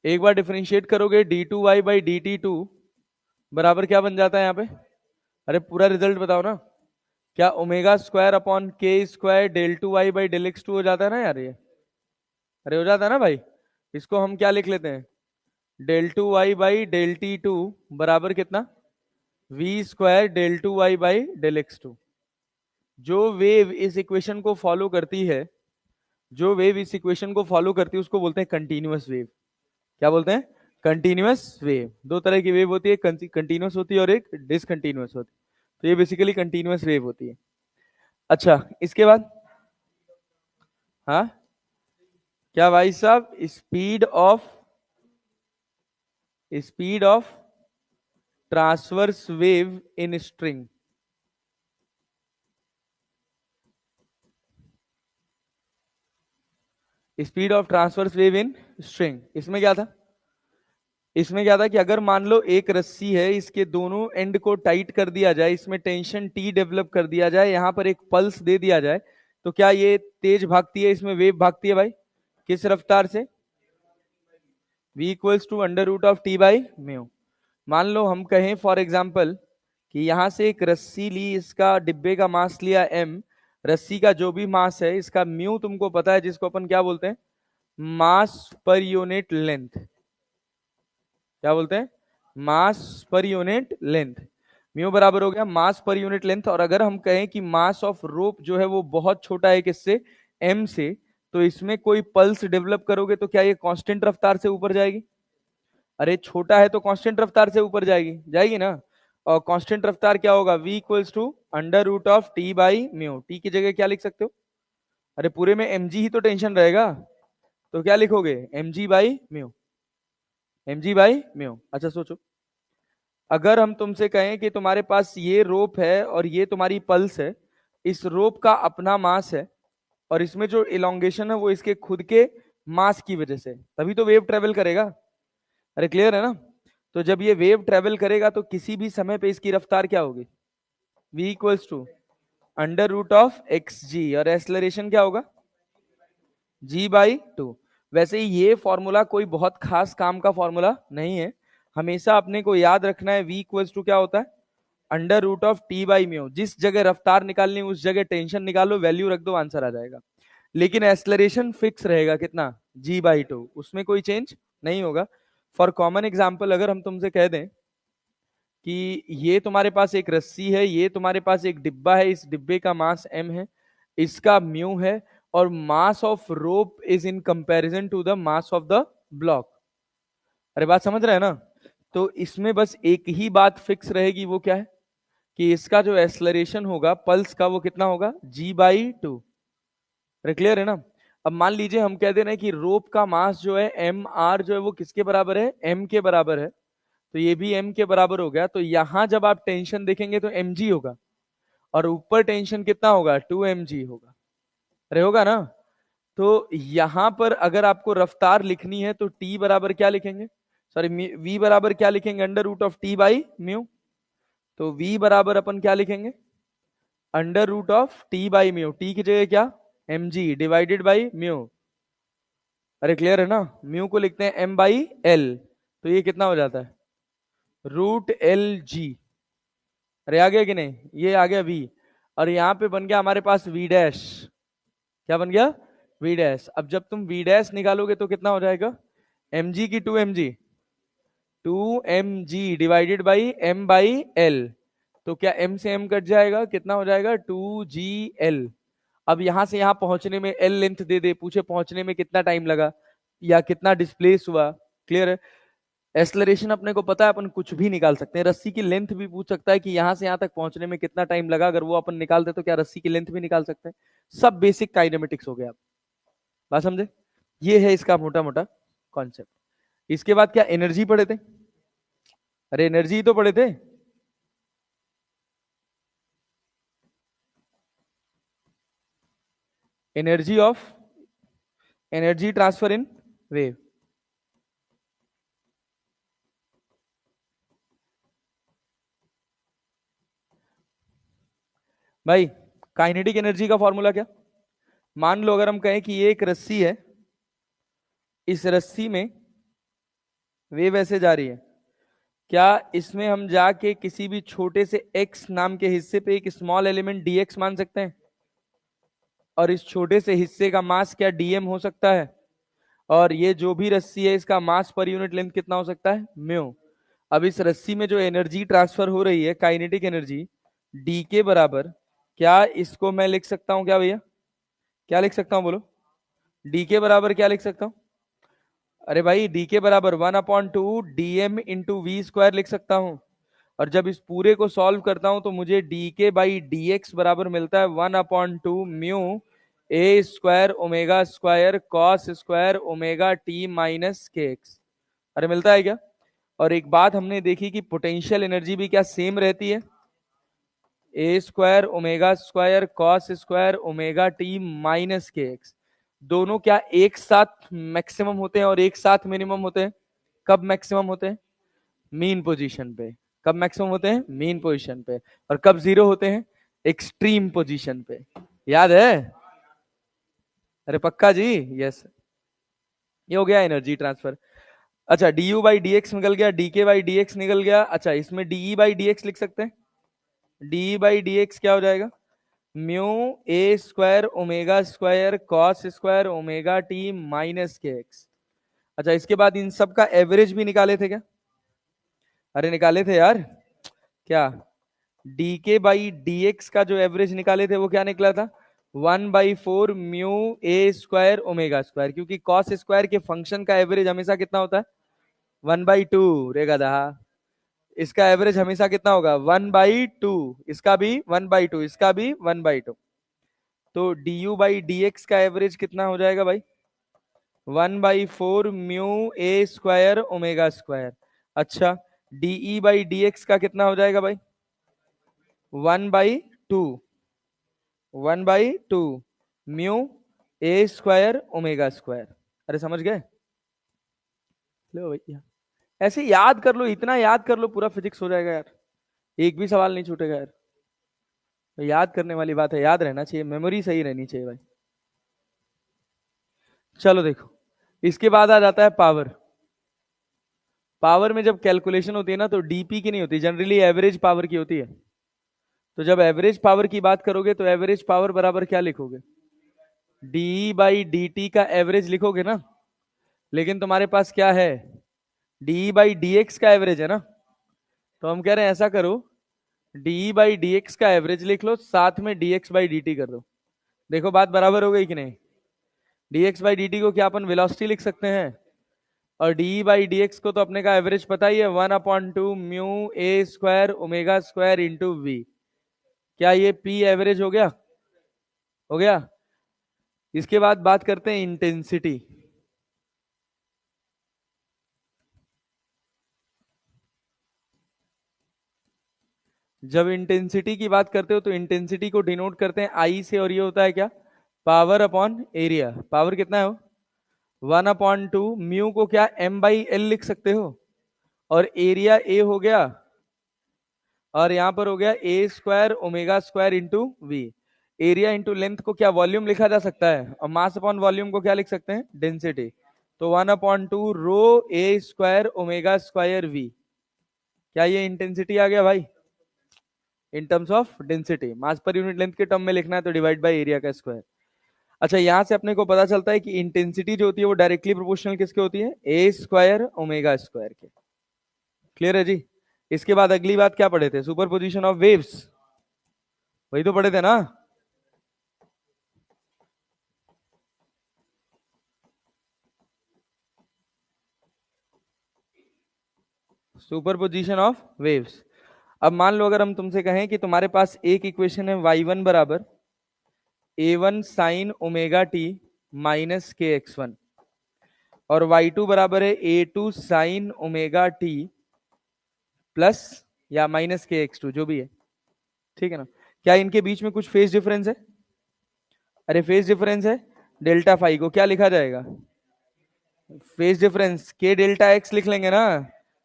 एक बार डिफरेंशिएट करोगे d2y/dt2 बराबर क्या बन जाता है यहाँ पे, अरे पूरा रिजल्ट बताओ ना, क्या omega square upon k square del two y by del x two हो जाता है ना यार ये, अरे हो जाता है ना भाई। इसको हम क्या लिख लेते हैं, del two y by del t two बराबर कितना, v square del two y by del x two. जो वेव इस इक्वेशन को फॉलो करती है, जो वेव इस इक्वेशन को फॉलो करती है उसको बोलते हैं कंटिन्यूअस वेव। क्या बोलते हैं, कंटिन्यूअस वेव। दो तरह की वेव होती है, कंटिन्यूअस होती है और एक डिसकंटिन्यूअस होती है। तो ये बेसिकली कंटिन्यूअस वेव होती है। अच्छा इसके बाद हाँ क्या भाई साहब, speed of transverse wave in string. Speed of transverse wave in string, इसमें क्या था कि अगर मान लो एक रस्सी है, इसके दोनों एंड को टाइट कर दिया जाए, इसमें टेंशन टी डेवलप कर दिया जाए, यहां पर एक पल्स दे दिया जाए, तो क्या ये तेज भागती है, इसमें वेव भागती है भाई, किस रफ्तार से? v equals to under root of T by mu. मान लो हम कहें फॉर एग्जाम्पल कि यहां से एक रस्सी ली, इसका डिब्बे का मास लिया m, रस्सी का जो भी मास है इसका म्यू तुमको पता है, जिसको अपन क्या बोलते हैं, मास पर यूनिट लेंथ। क्या बोलते हैं? मास पर यूनिट लेंथ। म्यू बराबर हो गया मास पर यूनिट लेंथ। और अगर हम कहें कि मास ऑफ रोप जो है वो बहुत छोटा है, किससे? एम से, तो इसमें कोई पल्स डेवलप करोगे तो क्या ये कांस्टेंट रफ्तार से ऊपर जाएगी? अरे छोटा है तो कांस्टेंट रफ्तार से ऊपर जाएगी, जाएगी ना। और कांस्टेंट रफ्तार क्या होगा? v equals to under root of T by mu. T की जगह क्या लिख सकते हो? अरे पूरे में mg ही तो टेंशन रहेगा, तो क्या लिखोगे? mg by mu, mg by mu. अच्छा सोचो, अगर हम तुमसे कहें कि तुम्हारे पास ये रोप है और ये तुम्हारी पल्स है, इस रोप का अपना मास है और इसमें जो इलोंगेशन है वो इसके खुद के मास की वजह से, तभी तो वेव ट्रेवल करेगा। अरे क्लियर है ना? तो जब ये वेव ट्रेवल करेगा तो किसी भी समय पे इसकी रफ्तार क्या होगी? v equals to under root of x g, और एक्सलरेशन क्या होगा? g by two. वैसे ही ये फॉर्मूला कोई बहुत खास काम का फॉर्मूला नहीं है, हमेशा अपने को याद रखना है v इक्वल्स टू क्या होता है? Under root of T by mu. जिस जगह रफ्तार निकालनी उस जगह टेंशन निकालो, वैल्यू रख दो, आंसर आ जाएगा। लेकिन एक्सलरेशन फिक्स रहेगा, कितना? g बाई टू, उसमें कोई चेंज नहीं होगा। फॉर कॉमन एग्जाम्पल अगर हम तुमसे कह दें कि ये तुम्हारे पास एक रस्सी है, ये तुम्हारे पास एक डिब्बा है, इस डिब्बे का मास m है, इसका म्यू है, और mass of rope is in comparison to the mass of the block. अरे बात समझ रहे हैं ना? तो इसमें बस एक ही बात फिक्स रहेगी, वो क्या है कि इसका जो एक्सलरेशन होगा पल्स का वो कितना होगा? g by to. अरे क्लियर है ना? अब मान लीजिए हम कह दे रहे हैं कि रोप का मास जो है एम आर जो है वो किसके बराबर है? m के बराबर है, तो ये भी m के बराबर हो गया। तो यहां जब आप टेंशन देखेंगे तो mg होगा, और ऊपर टेंशन कितना होगा? 2mg होगा। अरे होगा ना? तो यहां पर अगर आपको रफ्तार लिखनी है तो t बराबर क्या लिखेंगे? सॉरी, v बराबर क्या लिखेंगे? Under root of T by mu. तो v बराबर अपन क्या लिखेंगे? Under root of T by mu. T की जगह क्या? mg divided by mu. अरे क्लियर है ना? म्यू को लिखते हैं m बाई एल, तो ये कितना हो जाता है? Root l g. अरे आ गया कि नहीं? ये आ गया v, और यहाँ पे बन गया हमारे पास v डैश। क्या बन गया? v dash. अब जब तुम v डैश निकालोगे तो कितना हो जाएगा? mg की 2mg, 2mg divided by m by L. तो क्या m से m कट जाएगा, कितना हो जाएगा? 2gl। अब यहां से यहां पहुंचने में l लेंथ दे दे, पूछे पहुंचने में कितना टाइम लगा या कितना डिस्प्लेस हुआ। क्लियर है? एक्सलरेशन अपने को पता है, अपन कुछ भी निकाल सकते हैं। रस्सी की लेंथ भी पूछ सकता है कि यहां से यहां तक पहुंचने में कितना टाइम लगा, अगर वो अपन निकाल दे तो क्या रस्सी की लेंथ भी निकाल सकते हैं। सब बेसिक काइनेमेटिक्स हो गया। आप बात समझे? ये है इसका मोटा मोटा कॉन्सेप्ट। इसके बाद क्या एनर्जी पढ़े थे? अरे एनर्जी तो पढ़े थे। Energy of energy transfer in wave. भाई काइनेटिक एनर्जी का फॉर्मूला क्या? मान लो अगर हम कहें कि ये एक रस्सी है, इस रस्सी में वेव ऐसे जा रही है, क्या इसमें हम जाके किसी भी छोटे से x नाम के हिस्से पे एक स्मॉल एलिमेंट dx मान सकते हैं? और इस छोटे से हिस्से का मास क्या dm हो सकता है? और ये जो भी रस्सी है इसका मास पर यूनिट लेंथ कितना हो सकता है? म्यू। अब इस रस्सी में जो एनर्जी ट्रांसफर हो रही है, काइनेटिक एनर्जी, डी के बराबर, क्या इसको मैं लिख सकता हूं क्या भैया? क्या लिख सकता हूं बोलो? डी के बराबर क्या लिख सकता हूं? अरे भाई डी के बराबर 1/2 dm इंटू वी स्क्वायर लिख सकता हूं। और जब इस पूरे को सॉल्व करता हूं तो मुझे डी के बाई डी एक्स बराबर मिलता है 1/2 mu A square omega square cos square omega t minus k x. अरे मिलता है क्या? और एक बात हमने देखी कि पोटेंशियल एनर्जी भी क्या सेम रहती है, A square omega square cos square omega t minus k x. दोनों क्या एक साथ मैक्सिमम होते हैं और एक साथ मिनिमम होते हैं? कब मैक्सिमम होते हैं? मीन पोजीशन पे। कब मैक्सिमम होते हैं? मीन पोजीशन पे। और कब जीरो होते हैं? एक्सट्रीम पोजीशन पे। याद है? अरे पक्का जी। यस, ये हो गया एनर्जी ट्रांसफर। अच्छा, D you by d x निकल गया, डी के बाई डी एक्स निकल गया। अच्छा, इसमें डीई बाई डी एक्स लिख सकते हैं। डीई बाई डी एक्स क्या हो जाएगा? Mu A square omega square cos square omega t minus k x. अच्छा, इसके बाद इन सब का एवरेज भी निकाले थे क्या? अरे निकाले थे यार। क्या? डी के बाई डी एक्स का जो एवरेज निकाले थे वो क्या निकला था? 1/4 mu A square omega square, क्योंकि कॉस स्क्वायर के फंक्शन का एवरेज हमेशा कितना होता है? 1/2। रे गधा, इसका एवरेज हमेशा कितना होगा? 1/2। इसका भी 1/2, इसका भी 1/2। तो D you by d x का एवरेज कितना हो जाएगा भाई? 1/4 mu A square omega square. अच्छा, डीई बाई डी एक्स का कितना हो जाएगा भाई? 1/2। 1/2 mu A square omega square. अरे समझ गए? लो भैया, ऐसे याद कर लो, इतना याद कर लो, पूरा फिजिक्स हो जाएगा यार। एक भी सवाल नहीं छूटेगा यार। तो याद करने वाली बात है, याद रहना चाहिए, मेमोरी सही रहनी चाहिए भाई। चलो देखो, इसके बाद आ जाता है पावर। पावर में जब कैलकुलेशन होती है ना, तो डीपी की नहीं होती, जनरली एवरेज पावर की होती है। तो जब एवरेज पावर की बात करोगे तो एवरेज पावर बराबर क्या लिखोगे? डी बाई डी टी का एवरेज लिखोगे ना। लेकिन तुम्हारे पास क्या है? डी बाई डी एक्स का एवरेज है ना। तो हम कह रहे हैं ऐसा करो, डी बाई डी एक्स का एवरेज लिख लो, साथ में D x by D T कर दो। देखो बात बराबर हो गई कि नहीं? D x by D T को क्या अपन वेलोसिटी लिख सकते हैं? और डी बाई डी एक्स को तो अपने का एवरेज पता ही है, 1/2 mu A square omega square into v. क्या ये पी एवरेज हो गया? हो गया। इसके बाद बात करते हैं इंटेंसिटी। जब इंटेंसिटी की बात करते हो तो इंटेंसिटी को डिनोट करते हैं आई से, और ये होता है क्या? Power upon area. पावर कितना है वो? 1/2 म्यू को क्या M/L लिख सकते हो, और एरिया ए हो गया, और यहां पर हो गया A square omega square into v. Area into length को क्या वॉल्यूम लिखा जा सकता है, और मास अपॉन वॉल्यूम को क्या लिख सकते हैं? डेंसिटी। तो 1/2 रो ए स्क्वायर ओमेगा स्क्वायर वी। क्या ये इंटेंसिटी आ गया भाई? In terms of density, mass per unit length के टर्म में लिखना है तो डिवाइड बाय एरिया का स्क्वायर। अच्छा, यहां से अपने को पता चलता है कि इंटेंसिटी जो होती है वो डायरेक्टली प्रोपोर्शनल किसके होती है? ए स्क्वायर ओमेगा स्क्वायर के। क्लियर है जी? इसके बाद अगली बात क्या पढ़े थे? Super position of waves. वही तो पढ़े थे ना? Super position of waves. अब मान लो अगर हम तुमसे कहें कि तुम्हारे पास एक इक्वेशन है y1 बराबर a1 sign omega t minus के x1, और y2 बराबर है a2 sign omega t plus या माइनस के x2, जो भी है, ठीक है ना? क्या इनके बीच में कुछ फेज डिफरेंस है? अरे फेज डिफरेंस है। डेल्टा फाई को क्या लिखा जाएगा? फेज डिफरेंस के डेल्टा एक्स लिख लेंगे ना,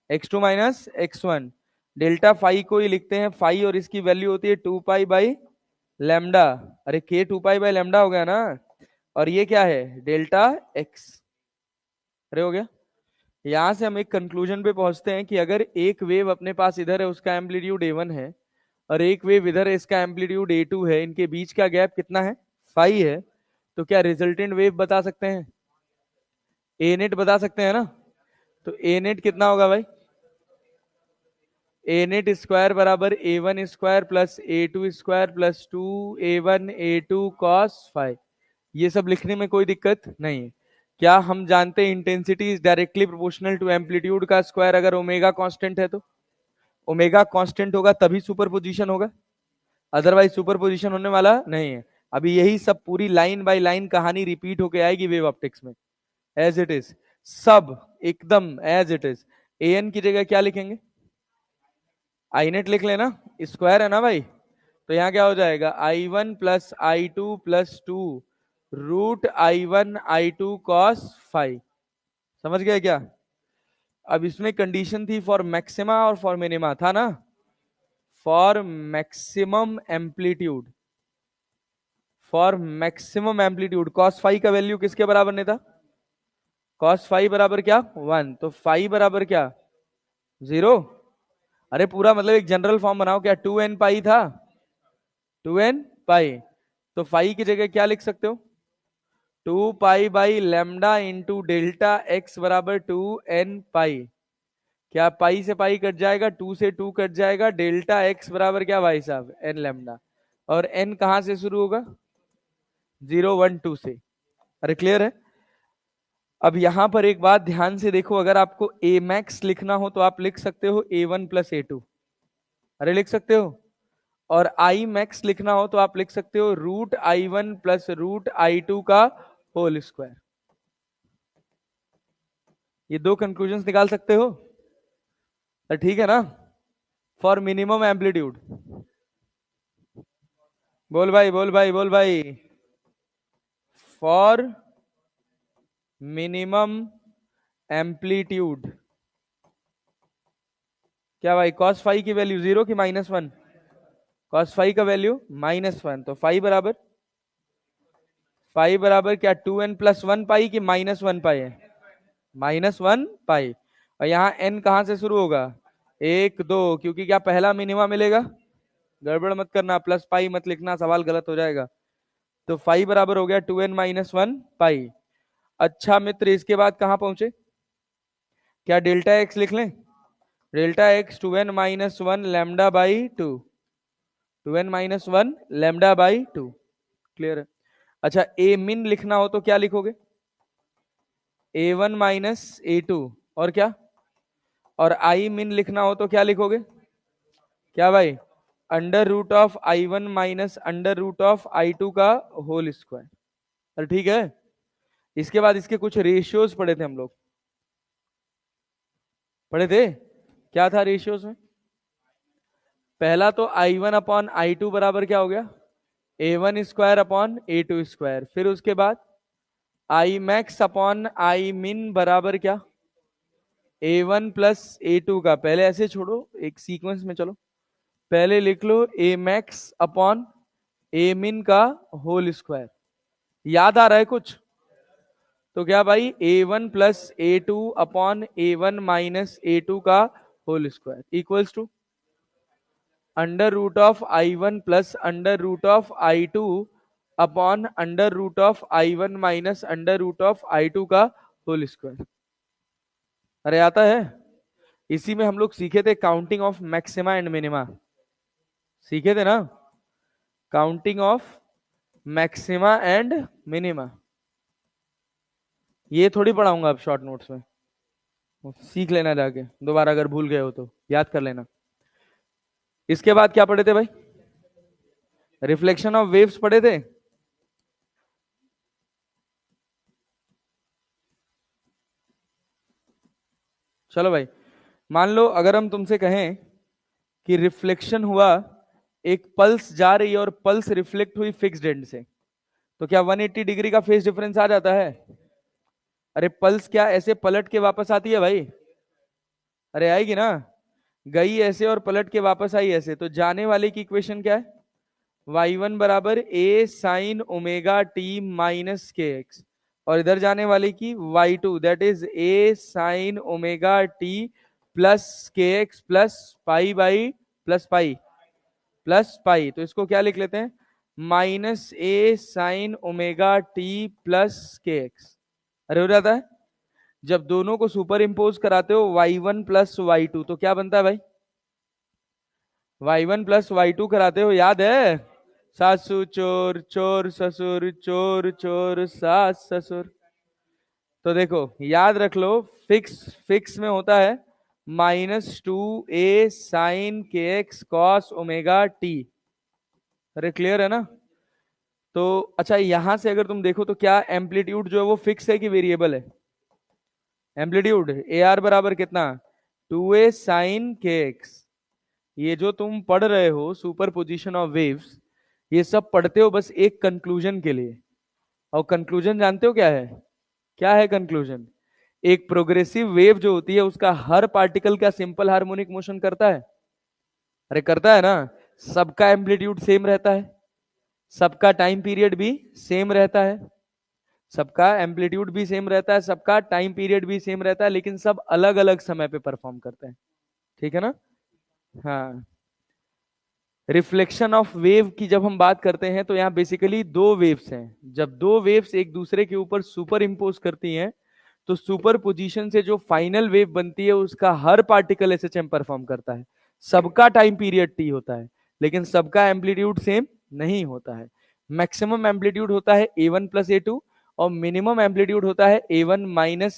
x2 minus x1। Delta phi को ही लिखते हैं फाई, और इसकी वैल्यू होती है 2 पाई बाई लैम्डा। अरे के 2 पाई बाई लैम्डा हो गया ना, और ये क्या है? Delta x. अरे हो गया। यहां से हम एक कंक्लूजन पे पहुंचते हैं कि अगर एक वेव अपने पास इधर है, उसका एम्पलीट्यूड a1 है, और एक वेव इधर है, इसका एम्पलीट्यूड a2 है, इनके बीच का गैप कितना है? फाई है। तो क्या रिजल्टेंट वेव बता सकते हैं? ए नेट बता सकते हैं ना? तो ए नेट कितना होगा भाई? ए नेट स्क्वायर बराबर a1 square plus a2 square plus 2a1 a2 cos five. ये सब लिखने में कोई दिक्कत नहीं है। क्या हम जानते हैं intensity is directly proportional to amplitude का स्क्वायर, अगर ओमेगा कांस्टेंट है तो? ओमेगा कांस्टेंट होगा तभी सुपरपोजिशन होगा, अदरवाइज सुपरपोजिशन होने वाला नहीं है। अभी यही सब पूरी लाइन बाय लाइन कहानी रिपीट होके आएगी वेव ऑप्टिक्स में, एज इट इज, सब एकदम as it is. A n की जगह क्या लिखेंगे, आई नेट लिख लेना, स्क्वायर है ना भाई। तो यहाँ क्या हो जाएगा, I one plus I two plus two root I one I two cos five. समझ गए क्या? अब इसमें कंडीशन थी फॉर मैक्सिमा और फॉर मिनिमा, था ना? For maximum amplitude, for maximum amplitude cos five का वैल्यू किसके बराबर नहीं था? कॉस फाइव बराबर क्या, वन। तो फाइव बराबर क्या, जीरो। अरे पूरा मतलब एक जनरल फॉर्म बनाओ, क्या टू एन पाई था, टू एन पाई। तो फाइव की जगह क्या लिख सकते हो, two pi by lambda into delta x बराबर टू एन पाई। क्या पाई से पाई कट जाएगा, टू से टू कट जाएगा, डेल्टा एक्स बराबर क्या भाई साहब, एन लेमडा। और एन कहां से शुरू होगा, जीरो वन टू से। अरे क्लियर है? अब यहां पर एक बात ध्यान से देखो, अगर आपको ए मैक्स लिखना हो तो आप लिख सकते हो ए वन प्लस ए टू, अरे लिख सकते हो। और आई मैक्स लिखना हो तो आप लिख सकते हो root I one plus root I two का होल स्क्वायर। ये दो कंक्लूजन निकाल सकते हो, तो ठीक है ना? फॉर मिनिमम एम्पलीट्यूड, बोल भाई बोल भाई बोल भाई, फॉर मिनिमम एम्पलीट्यूड क्या भाई, कॉस फाइव की वैल्यू जीरो की माइनस वन, कॉस फाइव का वैल्यू माइनस वन। तो फाइव बराबर क्या, two n plus one pi की माइनस वन पाई है, माइनस वन पाई। और यहाँ एन कहां से शुरू होगा, एक दो, क्योंकि क्या पहला मिनिमा मिलेगा, गड़बड़ मत करना, प्लस पाई मत लिखना, सवाल गलत हो जाएगा। तो फाइव बराबर हो गया two n minus one pi. अच्छा मित्र, इसके बाद कहां पहुंचे, क्या डेल्टा एक्स लिख लें, delta x two n minus one lambda by two, two n minus one lambda by two. Clear है? अच्छा ए मिन लिखना हो तो क्या लिखोगे, A one minus A two, और क्या, और आई मिन लिखना हो तो क्या लिखोगे, क्या भाई, under root of I one minus under root of I two का होल स्क्वायर। अरे ठीक है? इसके बाद इसके कुछ रेशियोज पढ़े थे हम लोग, पढ़े थे, क्या था रेशियोज में? पहला तो I one upon I two बराबर क्या हो गया, A one square upon A two square. फिर उसके बाद आई मैक्स अपॉन आई मिन बराबर क्या, ए वन प्लस ए टू का, पहले ऐसे छोड़ो, एक सीक्वेंस में चलो, पहले लिख लो ए मैक्स अपॉन ए मिन का होल स्क्वायर। याद आ रहा है कुछ? तो क्या भाई, A one plus A two upon A one minus A two का whole square equals to under root of I one plus under root of I two upon under root of I one minus under root of I two का होल स्क्वायर। अरे आता है? इसी में हम लोग सीखे थे counting of maxima and minima, सीखे थे ना, counting of maxima and minima. ये थोड़ी पढ़ाऊंगा अब शॉर्ट नोट्स में, सीख लेना जाके, दोबारा अगर भूल गए हो तो याद कर लेना। इसके बाद क्या पढ़े थे भाई, रिफ्लेक्शन ऑफ वेव्स पढ़े थे। चलो भाई, मान लो अगर हम तुमसे कहें कि रिफ्लेक्शन हुआ, एक पल्स जा रही है और पल्स रिफ्लेक्ट हुई फिक्स्ड एंड से, तो क्या 180 डिग्री का फेज डिफरेंस आ जाता है? अरे पल्स क्या ऐसे पलट के वापस आती है भाई? अरे आएगी ना, गई ऐसे और पलट के वापस आई ऐसे, तो जाने वाले की इक्वेशन क्या है, वाई वन बराबर A sine omega t minus k x, और इधर जाने वाले की y two that is A sine omega t plus k x plus pi by plus pi. तो इसको क्या लिख लेते हैं, minus A sine omega t plus k x. अरे हो जाता है, जब दोनों को सुपर इंपोज कराते हो y one plus y two, तो क्या बनता है भाई, y one plus y two कराते हो, याद है, सासू चोर चोर ससुर चोर चोर सास ससुर। तो देखो याद रख लो, फिक्स फिक्स में होता है माइनस टू ए sign k x cos omega T. अरे क्लियर है ना? तो अच्छा, यहां से अगर तुम देखो तो क्या एम्पलीट्यूड जो है वो फिक्स है कि वेरिएबल है? एम्पलीट्यूड ए आर बराबर कितना, 2a साइन के एक्स। ये जो तुम पढ़ रहे हो सुपर पोजिशन ऑफ वेव्स, ये सब पढ़ते हो बस एक कंक्लूजन के लिए। और कंक्लूजन जानते हो क्या है? क्या है कंक्लूजन? एक प्रोग्रेसिव वेव जो होती है उसका हर पार्टिकल का सिंपल हार्मोनिक मोशन करता है। अरे करता है ना। सबका एम्पलीट्यूड सेम रहता है, सबका टाइम पीरियड भी सेम रहता है, सबका एम्पलीट्यूड भी सेम रहता है, सबका टाइम पीरियड भी सेम रहता है, लेकिन सब अलग अलग समय पे परफॉर्म करते हैं। ठीक है ना? हाँ। रिफ्लेक्शन ऑफ वेव की जब हम बात करते हैं तो यहाँ बेसिकली दो वेव्स हैं। जब दो वेव्स एक दूसरे के ऊपर सुपर इम्पोज करती हैं तो सुपर पोजिशन से जो फाइनल वेव बनती है उसका हर पार्टिकल एसएचएम परफॉर्म करता है। सबका टाइम पीरियड टी होता है, लेकिन सबका एम्पलीट्यूड सेम नहीं होता है। मैक्सिमम एम्पलीट्यूड होता है A1 + A2 और मिनिमम एम्पलीट्यूड होता है A1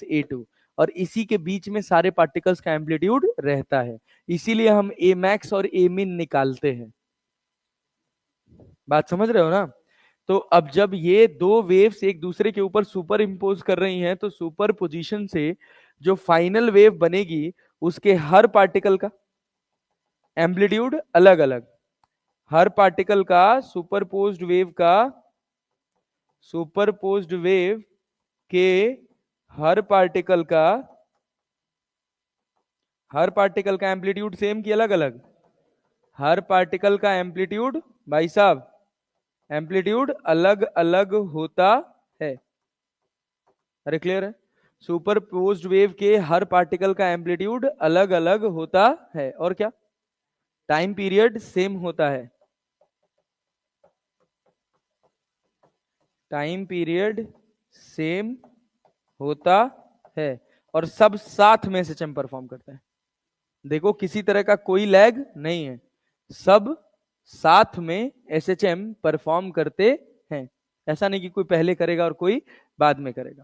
- A2, और इसी के बीच में सारे पार्टिकल्स का एम्पलीट्यूड रहता है। इसीलिए हम ए मैक्स और ए मिन निकालते हैं। बात समझ रहे हो ना? तो अब जब ये दो वेव्स एक दूसरे के ऊपर सुपर इम्पोज कर रही हैं तो सुपर पोजिशन से जो फाइनल वेव बनेगी उसके हर पार्टिकल का एम्पलीट्यूड अलग अलग, हर पार्टिकल का सुपरपोज्ड वेव के हर पार्टिकल का एम्पलीट्यूड सेम कि अलग अलग? हर पार्टिकल का एम्पलीट्यूड, भाई साहब, एम्पलीट्यूड अलग अलग होता है। अरे क्लियर है? सुपरपोज्ड वेव के हर पार्टिकल का एम्पलीट्यूड अलग अलग होता है, और क्या? टाइम पीरियड सेम होता है, टाइम पीरियड सेम होता है, और सब साथ में एसएचएम परफॉर्म करते हैं। देखो किसी तरह का कोई लैग नहीं है, सब साथ में एसएचएम परफॉर्म करते हैं। ऐसा नहीं कि कोई पहले करेगा और कोई बाद में करेगा।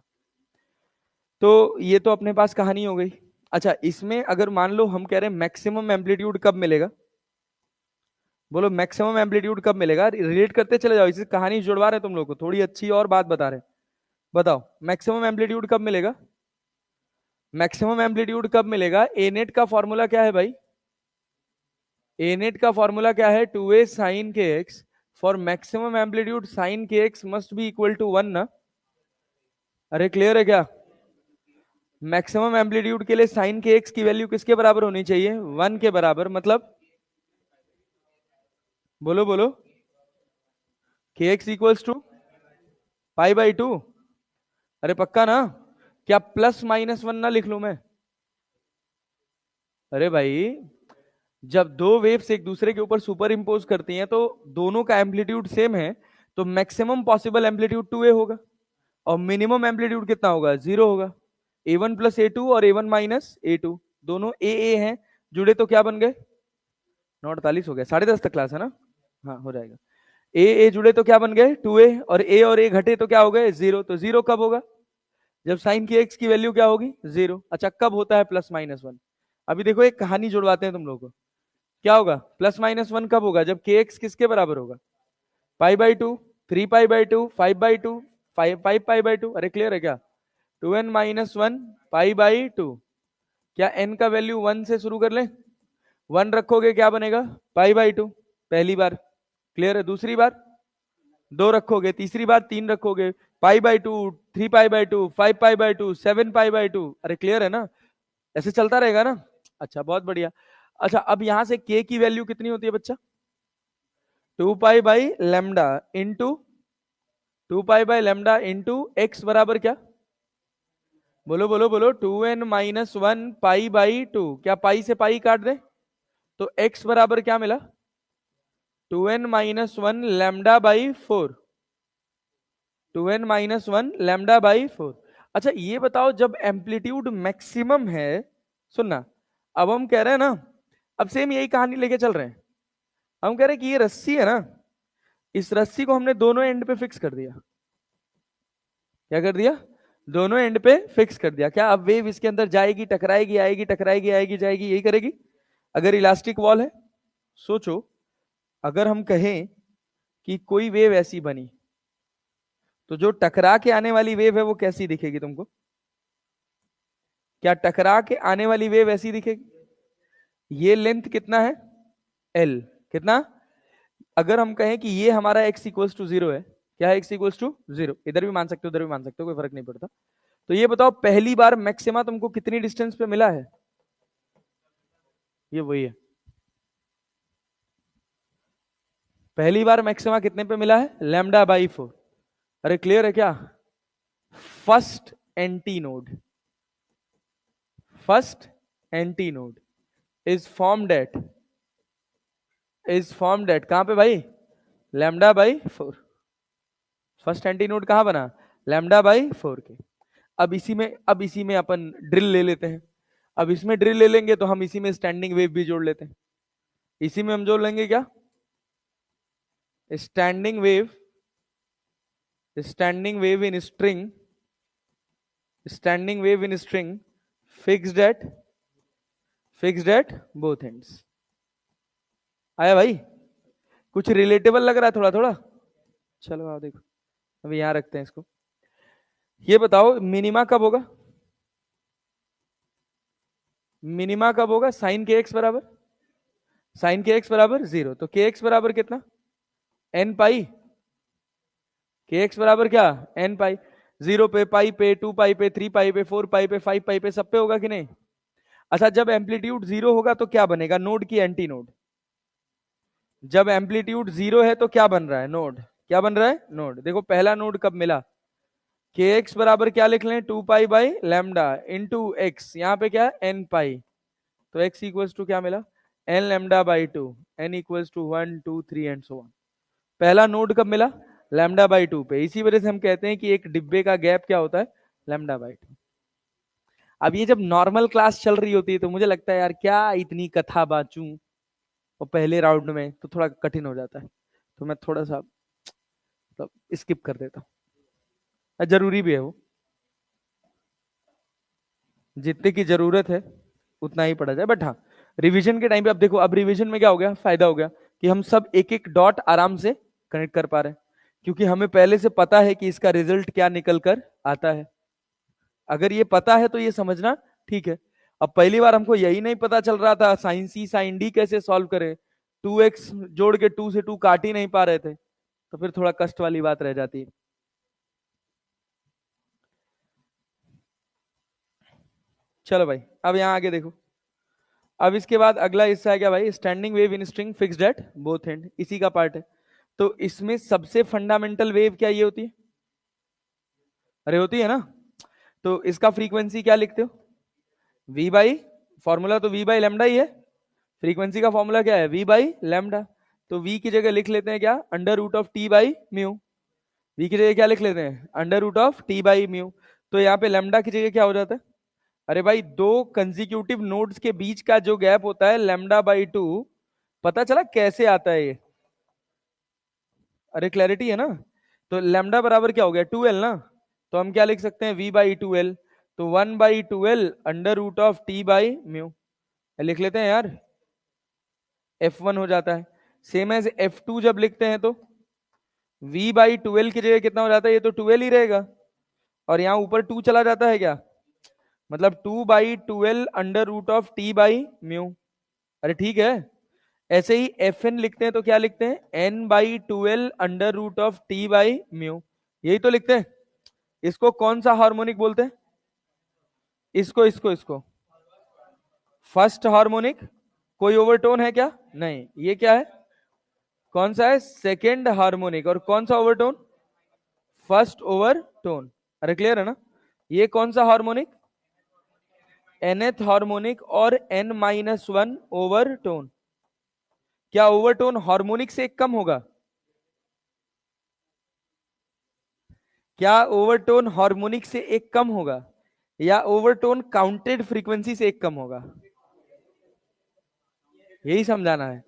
तो ये तो अपने पास कहानी हो गई। अच्छा, इसमें अगर मान लो हम कह रहे हैं मैक्सिमम एम्पलीट्यूड कब मिलेगा, बोलो मैक्सिमम एम्पलीट्यूड कब मिलेगा? रिलेट करते चले जाओ, इसी कहानी जुड़वा रहे हैं तुम लोग को, थोड़ी अच्छी और बात बता रहे हैं। बताओ मैक्सिमम एम्पलीट्यूड कब मिलेगा? मैक्सिमम एम्पलीट्यूड कब मिलेगा? ए नेट का फॉर्मूला क्या है भाई? ए नेट का फॉर्मूला क्या है? 2a sine k x. For maximum amplitude sine k x must be equal to 1 ना। अरे क्लियर है क्या? मैक्सिमम एम्पलीट्यूड के लिए साइन के एक्स की वैल्यू किसके बराबर होनी चाहिए? 1 के बराबर। मतलब बोलो बोलो, के एक्स इक्वल्स टू π/2। अरे पक्का ना? क्या +-1 ना लिख लूं मैं? अरे भाई, जब दो वेव्स एक दूसरे के ऊपर सुपर इम्पोज करती हैं तो दोनों का एम्पलीट्यूड सेम है, तो मैक्सिमम पॉसिबल एम्पलीट्यूड 2a होगा और मिनिमम एम्पलीट्यूड कितना होगा? 0 होगा। A1 + A2 और A1 - A2 दोनों ए हैं, जुड़े तो क्या बन गए? 9:48 हो गया, 10:30 तक क्लास है ना? हाँ हो जाएगा। ए जुड़े तो क्या बन गए? 2a, और ए घटे तो क्या हो गए? 0। तो 0 कब होगा? जब साइन की एक्स की वैल्यू क्या होगी? 0। अच्छा, कब होता है +-1? अभी देखो एक कहानी जुड़वाते हैं तुम लोगों को। क्या होगा +-1 कब होगा? जब के एक्स किसके बराबर होगा? π/2, 3π/2, 5/2, 5π/2। अरे क्लियर है क्या? 2n-1 π/2। क्या n का वैल्यू 1 से शुरू कर ले? 1 रखोगे क्या बनेगा? π/2, पहली बार। क्लियर है? दूसरी बार 2 रखोगे, तीसरी बार 3 रखोगे, π/2, 3π/2, 5π/2, 7π/2। अरे क्लियर है ना? ऐसे चलता रहेगा ना? अच्छा बहुत बढ़िया। अच्छा, अब यहां से k की वैल्यू कितनी होती है बच्चा? 2π/λ इंटू 2π/λ इंटू x बराबर क्या? बोलो बोलो बोलो, 2n-1 π/2। क्या पाई से पाई काट दे? तो x बराबर क्या मिला? 2n-1 λ/4। 2n-1 λ/4। अच्छा ये बताओ, जब एम्पलीट्यूड मैक्सिमम है, सुनना, अब हम कह रहे हैं ना, अब सेम यही कहानी लेके चल रहे हैं। हम कह रहे हैं कि ये रस्सी है ना, इस रस्सी को हमने दोनों एंड पे फिक्स कर दिया। क्या कर दिया? दोनों एंड पे फिक्स कर दिया। क्या अब वेव इसके अंदर जाएगी, टकराएगी, आएगी, टकराएगी, आएगी, जाएगी, यही करेगी? अगर इलास्टिक वॉल है, सोचो, अगर हम कहें कि कोई वेव ऐसी बनी, तो जो टकरा के आने वाली वेव है वो कैसी दिखेगी तुमको? क्या टकरा के आने वाली वेव ऐसी दिखेगी? ये लेंथ कितना है? एल। कितना? अगर हम कहें कि ये हमारा x इक्वल्स टू जीरो है, क्या है x इक्वल्स टू जीरो, इधर भी मान सकते हो उधर भी मान सकते हो, कोई फर्क नहीं पड़ता। तो ये बताओ पहली बार मैक्सिमा तुमको कितनी डिस्टेंस पे मिला है? ये वही है, पहली बार मैक्सिमा कितने पे मिला है? Lambda by 4। अरे क्लियर है क्या? First anti node, first anti node is formed at कहां पे भाई? Lambda by 4। First anti node कहां बना? लैम्डा बाई 4 के। अब इसी में अपन ड्रिल ले लेते हैं। अब इसमें ड्रिल ले लेंगे तो हम इसी में स्टैंडिंग वेव भी जोड़ लेते हैं। इसी में हम जोड़ लेंगे क्या? Standing wave, standing wave in string, standing wave in string fixed at both ends. आया भाई? कुछ रिलेटेबल लग रहा है थोड़ा थोड़ा? चलो आओ देखो, अभी यहां रखते हैं इसको। ये बताओ मिनिमा कब होगा? मिनिमा कब होगा? साइन के एक्स बराबर, साइन के एक्स बराबर जीरो। तो के एक्स बराबर कितना? एन पाई। के एक्स बराबर क्या? एन पाई। जीरो पे, पाई पे, 2 पाई पे, 3 पाई पे, 4 पाई पे, 5 पाई पे, सब पे होगा कि नहीं? अच्छा, जब एम्पलीट्यूड जीरो होगा तो क्या बनेगा? नोड की एंटी नोड। जब एम्पलीट्यूड जीरो है तो क्या बन रहा है? नोड। क्या बन रहा है? नोड। देखो पहला नोड कब मिला? के एक्स बराबर क्या लिख लें? 2 pi by lambda into x, यहाँ पे क्या? N pi. तो एक्स इक्वल्स टू क्या मिला? N lambda by 2, n equals to 1 2 3 and so on. पहला नोड कब मिला? लैम्डा बाई 2 पे। इसी वजह से हम कहते हैं कि एक डिब्बे का गैप क्या होता है? Lambda by 2। अब ये जब नॉर्मल क्लास चल रही होती है तो मुझे लगता है यार क्या इतनी कथा बाचूं, और पहले राउंड में तो थोड़ा कठिन हो जाता है, तो मैं थोड़ा सा मतलब स्किप कर देता हूँ। जरूरी भी है वो, जितने की जरूरत है उतना ही पढ़ा जाए। बट हाँ, रिवीजन के टाइम पे अब देखो, अब रिवीजन में क्या हो गया? फायदा हो गया कि हम सब एक एक डॉट आराम से कनेक्ट कर पा रहे हैं, क्योंकि हमें पहले से पता है कि इसका रिजल्ट क्या निकल कर आता है। अगर ये पता है तो ये समझना ठीक है। अब पहली बार हमको यही नहीं पता चल रहा था साइन सी साइन डी कैसे सॉल्व करें, 2x जोड़ के 2 से 2 काट ही नहीं पा रहे थे, तो फिर थोड़ा कष्ट वाली बात रह जाती है। चलो भाई, अब यहां आगे देखो। अब इसके बाद अगला हिस्सा है क्या भाई? Standing wave in string fixed at both and, इसी का पार्ट है। तो इसमें सबसे फंडामेंटल वेव क्या ये होती है? अरे होती है ना। तो इसका फ्रीक्वेंसी क्या लिखते हो? v बाई, फॉर्मूला तो v बाई लेमडा ही है। फ्रीक्वेंसी का फॉर्मूला क्या है? v by lambda. तो v की जगह लिख लेते हैं क्या? Under root of T by mu. v की जगह क्या लिख लेते हैं? Under root of T by mu. तो यहाँ पे लेमडा की जगह क्या हो जाता है? अरे भाई, दो कंजिक्यूटिव नोड्स के बीच का जो गैप होता है लेमडा बाई 2, पता चला कैसे आता है ये? अरे क्लैरिटी है ना। तो लेमडा बराबर क्या हो गया? 2l ना। तो हम क्या लिख सकते हैं? v by 2l। तो 1/2l under root of T by mu लिख लेते हैं यार, f1 हो जाता है। सेम एज f2 जब लिखते हैं तो v बाई 2l की जगह कितना हो जाता है? ये तो 2l ही रहेगा, और यहाँ ऊपर 2 चला जाता है क्या? मतलब 2/2l under root of T by mu. अरे ठीक है। ऐसे ही fn लिखते हैं तो क्या लिखते हैं? n/2l under root of T by mu, यही तो लिखते हैं। इसको कौन सा हार्मोनिक बोलते हैं? इसको फर्स्ट हार्मोनिक। कोई ओवरटोन है क्या? नहीं। ये क्या है? कौन सा है? Second harmonic. और कौन सा ओवरटोन? First overtone. अरे क्लियर है ना। ये कौन सा हार्मोनिक? nth हार्मोनिक और n-1 ओवरटोन। क्या ओवरटोन हार्मोनिक से एक कम होगा? क्या ओवरटोन हार्मोनिक से एक कम होगा, या ओवरटोन काउंटेड फ्रीक्वेंसी से एक कम होगा? यही समझाना है,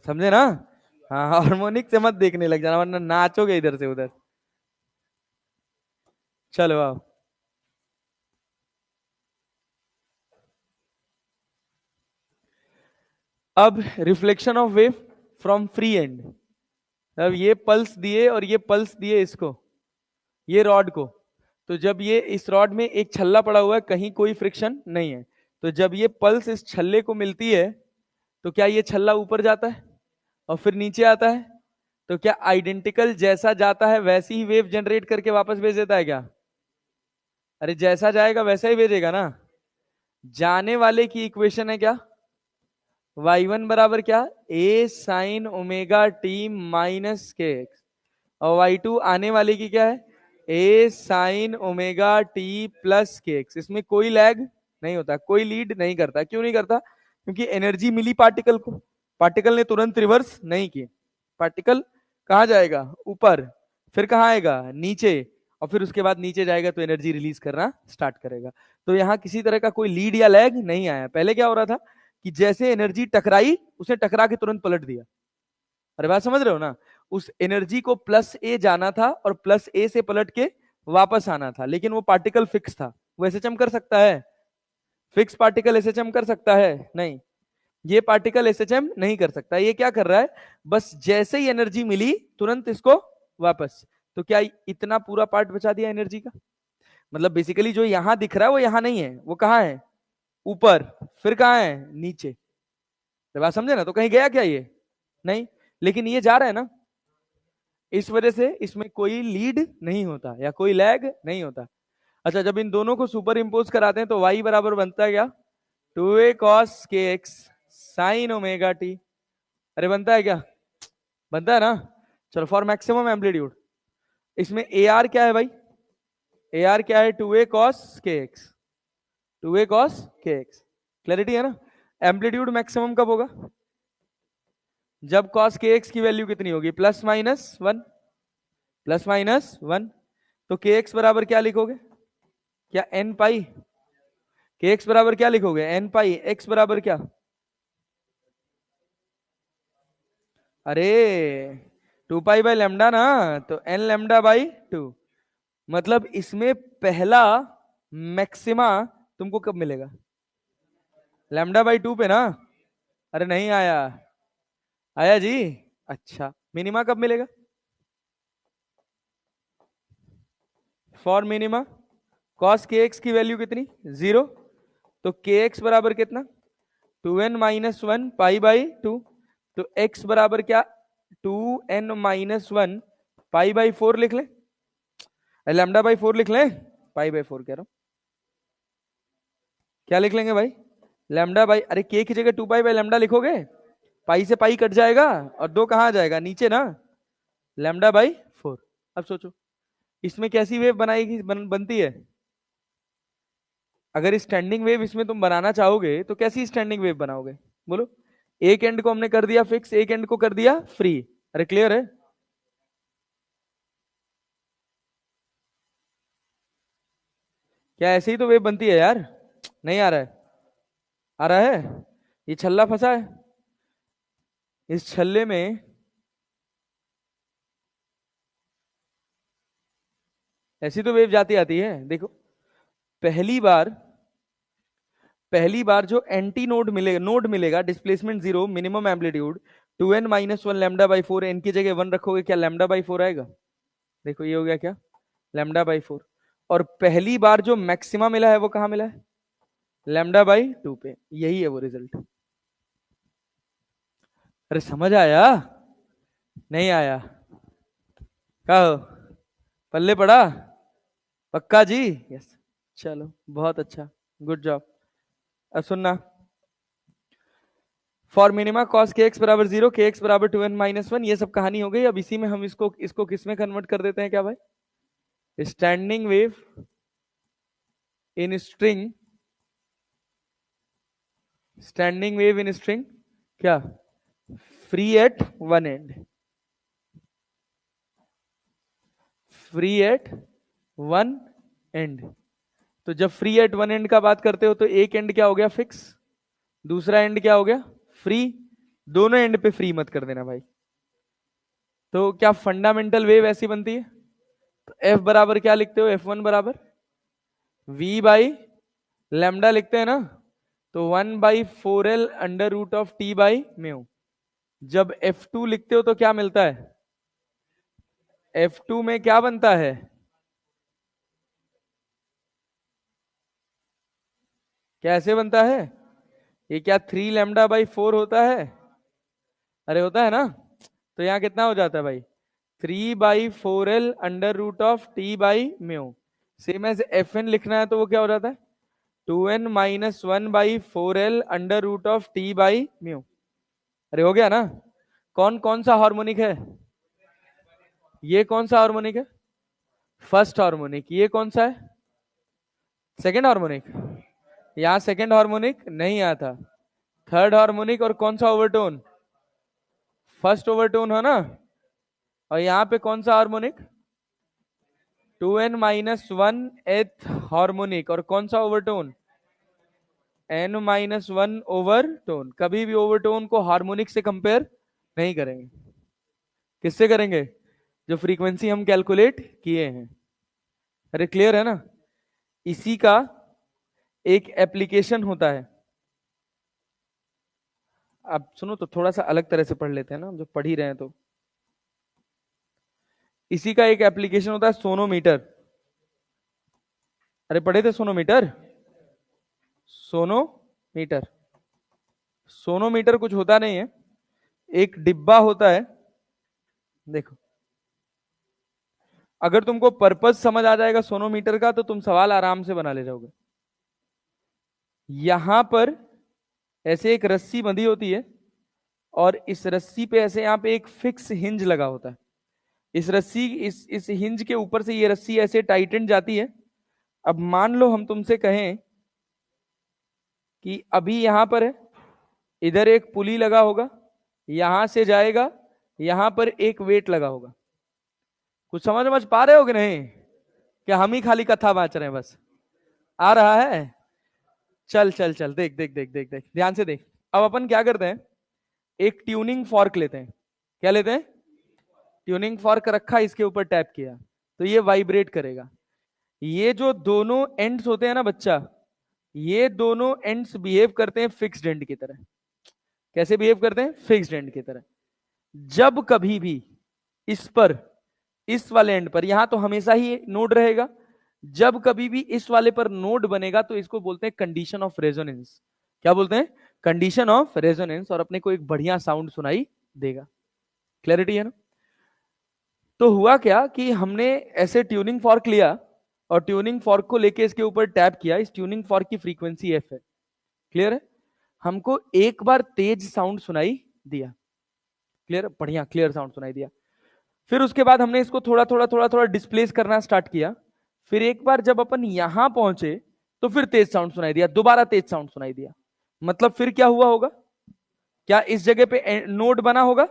समझे ना। हाँ, हार्मोनिक से मत देखने लग जाना वरना नाचोगे इधर से उधर। चलो आओ। अब reflection of wave from free and, अब ये पल्स दिए और ये पल्स दिए इसको, ये रॉड को, तो जब ये इस रॉड में एक छल्ला पड़ा हुआ है, कहीं कोई फ्रिक्शन नहीं है, तो जब ये पल्स इस छल्ले को मिलती है तो क्या ये छल्ला ऊपर जाता है और फिर नीचे आता है? तो क्या आइडेंटिकल जैसा जाता है वैसी ही वेव जनरेट करके वापस भेज देता है क्या? अरे जैसा जाएगा वैसा ही भेजेगा ना। जाने वाले की इक्वेशन है क्या? y1 बराबर क्या? a sign omega t minus k x, और y2 आने वाले की क्या है? a sign omega t plus k x. इसमें कोई लैग नहीं होता, कोई लीड नहीं करता। क्यों नहीं करता? क्योंकि एनर्जी मिली पार्टिकल को, पार्टिकल ने तुरंत रिवर्स नहीं की। पार्टिकल कहाँ जाएगा? ऊपर, फिर कहाँ आएगा? नीचे, और फिर उसके बाद नीचे जाएगा तो एनर्जी रिलीज करना स्टार्ट करेगा। तो यहाँ किसी तरह का कोई लीड या लैग नहीं आया। पहले क्या हो रहा था कि जैसे एनर्जी टकराई, उसने टकरा के तुरंत पलट दिया। अरे बात समझ रहे हो ना? उस एनर्जी को प्लस ए जाना था और प्लस ए से पलट के वापस आना था, लेकिन वो पार्टिकल फिक्स था। वो एसएचएम कर सकता है? फिक्स पार्टिकल एसएचएम कर सकता है? नहीं, ये पार्टिकल एसएचएम नहीं कर सकता। ये क्या कर रहा है? बस जैसे ही एनर्जी मिली तुरंत इसको वापस। तो क्या इतना पूरा पार्ट बचा दिया एनर्जी का? मतलब बेसिकली जो यहां दिख रहा है वो यहां नहीं है, वो कहां है? ऊपर, फिर कहां है? नीचे। तो बात समझे ना? तो कहीं गया क्या ये? नहीं, लेकिन ये जा रहा है ना। इस वजह से इसमें कोई लीड नहीं होता या कोई लैग नहीं होता। अच्छा, जब इन दोनों को सुपर इंपोज कराते हैं तो y बराबर बनता है क्या? 2a cos के एक्स साइन ओमेगा टी। अरे बनता है क्या? बनता है ना। चलो, फॉर मैक्सिमम एम्पलीट्यूड, इसमें ए आर क्या है भाई? ए आर क्या है? 2a cos के एक्स, 2a cos के एक्स। क्लैरिटी है ना? एम्पलीट्यूड मैक्सिमम कब होगा? जब cos के एक्स की वैल्यू कितनी होगी? Plus minus one, plus minus one. तो के एक्स बराबर क्या लिखोगे? क्या एन पाई? के एक्स बराबर क्या लिखोगे? एन पाई। एक्स बराबर क्या? अरे 2 पाई बाय लेमडा ना, तो एन लेमडा बाई 2। मतलब इसमें पहला मैक्सिमा तुमको कब मिलेगा? लेमडा बाई 2 पे ना। अरे नहीं आया? आया जी। अच्छा, मिनिमा कब मिलेगा? फॉर मिनिमा कॉस के एक्स की वैल्यू कितनी? 0। तो के एक्स बराबर कितना? 2n-1 pi by 2। तो x बराबर क्या? 2n-1 पाई बाई 4 लिख लें, लैम्डा बाई 4 लिख लें। पाई बाई 4 कह रहा हूं, क्या लिख लेंगे भाई? लैम्डा बाई, अरे के की जगह 2 पाई बाई लैम्डा लिखोगे, पाई से पाई कट जाएगा और दो कहां आ जाएगा? नीचे ना। Lambda by 4। अब सोचो इसमें कैसी वेव बनती है? अगर स्टैंडिंग वेव इसमें तुम बनाना चाहोगे तो कैसी स्टैंडिंग वेव बनाओगे? बोलो। एक एंड को हमने कर दिया फिक्स, एक एंड को कर दिया फ्री। अरे क्लियर है? क्या ऐसे ही तो वेव बनती है यार? नहीं आ रहा है? आ रहा है? ये छल्ला फंसा है, इस छल्ले में ऐसी तो वेव जाती आती है। देखो, पहली बार पहली बार जो एंटी नोड मिलेगा displacement zero, minimum amplitude 2n-1 लैम्डा बाई 4, एन की जगह 1 रखोगे, क्या लैम्डा बाई 4 आएगा? देखो ये हो गया क्या? Lambda by 4। और पहली बार जो मैक्सिमा मिला है वो कहां मिला है? लैम्डा बाई 2 पे। यही है वो रिजल्ट। अरे समझ आया? नहीं आया? कहो, पल्ले पड़ा? पक्का जी? यस। चलो बहुत अच्छा, गुड जॉब। अब सुनना, फॉर मिनिमा कॉस के एक्स बराबर 0, के एक्स बराबर 2n-1, ये सब कहानी हो गई। अब इसी में हम इसको इसको किस में कन्वर्ट कर देते हैं क्या भाई? Standing wave in string, standing wave in string क्या? Free at one end, free at one end. तो जब फ्री एट वन एंड का बात करते हो तो एक एंड क्या हो गया? फिक्स, दूसरा एंड क्या हो गया? फ्री। दोनों एंड पे फ्री मत कर देना भाई। तो क्या फंडामेंटल वेव ऐसी बनती है? तो एफ बराबर क्या लिखते हो? F1 बराबर v बाई लैम्डा लिखते हैं ना, तो 1/4L under root of T by mu. जब F2 लिखते हो तो क्या मिलता है? F2 में क्या बनता है? कैसे बनता है? ये क्या 3 लैम्डा/4 होता है? अरे होता है ना। तो यहाँ कितना हो जाता है भाई? 3/4L अंडर रूट ऑफ T/म्यू। सेम एज FN लिखना है तो वो क्या हो जाता है? 2n-1/4L under root of T/म्यू। अरे हो गया ना। कौन कौन सा हार्मोनिक है? ये कौन सा हार्मोनिक है? First harmonic. ये कौन सा है? Second harmonic. यहाँ सेकेंड हार्मोनिक नहीं आता। Third harmonic. और कौन सा ओवरटोन? फर्स्ट ओवरटोन है ना। और यहाँ पे कौन सा हार्मोनिक? 2n-1 harmonic. और कौन सा ओवरटोन? n-1 overtone. कभी भी ओवरटोन को हार्मोनिक से कंपेयर नहीं करेंगे। किससे करेंगे? जो फ्रीक्वेंसी हम कैलकुलेट किए हैं। अरे क्लियर है ना। इसी का एक एप्लीकेशन होता है। अब सुनो तो थोड़ा सा अलग तरह से पढ़ लेते हैं ना, हम जो पढ़ ही रहे हैं तो। इसी का एक एप्लीकेशन होता है सोनोमीटर। अरे पढ़े थे सोनोमीटर। सोनोमीटर। सोनोमीटर कुछ होता नहीं है, एक डिब्बा होता है। देखो, अगर तुमको पर्पस समझ आ जाएगा सोनोमीटर का तो तुम सवाल आराम से बना ले जाओगे। यहां पर ऐसे एक रस्सी बंधी होती है और इस रस्सी पे ऐसे यहाँ पे एक फिक्स हिंज लगा होता है। इस रस्सी इस हिंज के ऊपर से ये रस्सी ऐसे टाइटन जाती है। अब मान लो हम तुमसे कहें कि अभी यहां पर है, इधर एक पुली लगा होगा, यहां से जाएगा, यहां पर एक वेट लगा होगा। कुछ समझ समझ पा रहे हो कि नहीं? क्या हम ही खाली कथा बांच रहे हैं बस? आ रहा है। चल चल चल, देख देख देख देख देख ध्यान से देख। अब अपन क्या करते हैं, एक ट्यूनिंग फॉर्क लेते हैं। क्या लेते हैं? ट्यूनिंग फॉर्क रखा, इसके ऊपर टैप किया तो ये वाइब्रेट करेगा। ये जो दोनों एंड्स होते हैं ना बच्चा, ये दोनों एंड्स बिहेव करते हैं फिक्स्ड एंड की तरह। कैसे बिहेव करते हैं? फिक्स्ड एंड की तरह। जब कभी भी इस पर, इस वाले एंड पर, यहां तो हमेशा ही नोड रहेगा, जब कभी भी इस वाले पर नोड बनेगा तो इसको बोलते हैं कंडीशन ऑफ रेजोनेंस। क्या बोलते हैं? Condition of resonance. और अपने को एक बढ़िया साउंड सुनाई देगा। क्लैरिटी है ना। तो हुआ क्या कि हमने ऐसे ट्यूनिंग फॉर्क लिया और ट्यूनिंग फॉर्क को लेके इसके ऊपर टैप किया। इस ट्यूनिंग फॉर्क की फ्रीक्वेंसी एफ है। क्लियर है? हमको एक बार तेज साउंड सुनाई दिया। क्लियर? बढ़िया क्लियर साउंड सुनाई दिया। फिर उसके बाद हमने इसको थोड़ा थोड़ा थोड़ा थोड़ा डिस्प्लेस करना स्टार्ट किया। फिर एक बार जब अपन यहां पहुंचे तो फिर तेज साउंड सुनाई दिया, दोबारा तेज साउंड सुनाई दिया। मतलब फिर क्या हुआ होगा? क्या इस जगह पे नोड बना होगा?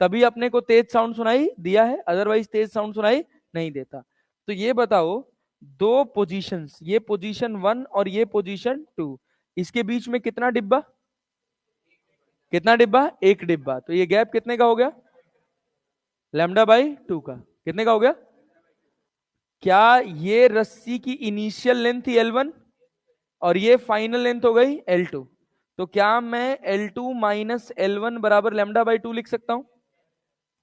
तभी अपने को तेज साउंड सुनाई दिया है, अदरवाइज तेज साउंड सुनाई नहीं देता। तो ये बताओ, दो पोजीशंस, ये पोजीशन 1 और ये पोजीशन 2, इसके बीच में कितना डिब्बा? कितना डिब्बा? एक डिब्बा। तो ये गैप कितने का हो गया? λ/2 का। कितने का हो गया? क्या ये रस्सी की इनिशियल लेंथ थी L1 और ये फाइनल लेंथ हो गई L2? तो क्या मैं L2 माइनस L1 बराबर λ/2 लिख सकता हूं?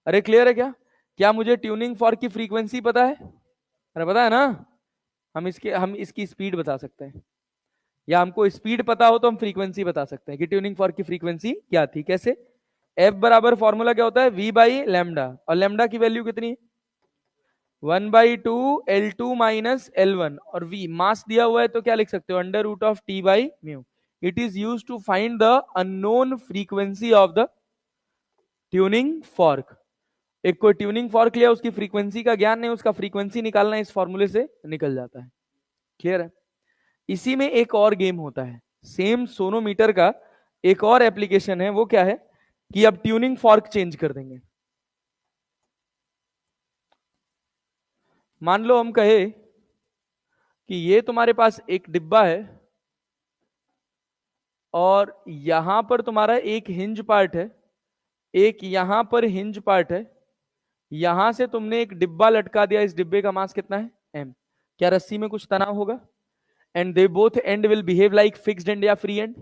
अरे क्लियर है क्या? क्या मुझे ट्यूनिंग फॉर्क की फ्रीक्वेंसी पता है? अरे पता है ना। हम इसकी स्पीड बता सकते हैं, या हमको स्पीड पता हो तो हम फ्रीक्वेंसी बता सकते हैं कि ट्यूनिंग फॉर्क की फ्रीक्वेंसी क्या थी। कैसे? एफ बराबर फॉर्मूला क्या होता है? V/λ। और लैम्डा की वैल्यू कितनी है? 1/2 L2 - L1। और V मास दिया हुआ है तो क्या लिख सकते हो? अंडर रूट ऑफ T/म्यू। It is use to find the unknown frequency of the tuning fork. एक कोई ट्यूनिंग फॉर्क लिया, उसकी फ्रीक्वेंसी का ज्ञान नहीं, उसका फ्रीक्वेंसी निकालना इस फॉर्मूले से निकल जाता है। क्लियर है? इसी में एक और गेम होता है, सेम सोनोमीटर का एक और एप्लीकेशन है। वो क्या है कि अब ट्यूनिंग फॉर्क चेंज कर देंगे। मान लो हम कहे कि ये तुम्हारे पास एक डिब्बा है और यहां पर तुम्हारा एक हिंज पार्ट है, एक यहां पर हिंज पार्ट है, यहां से तुमने एक डिब्बा लटका दिया। इस डिब्बे का मास कितना है? m। क्या रस्सी में कुछ तनाव होगा? And they both and will behave like fixed end या फ्री एंड?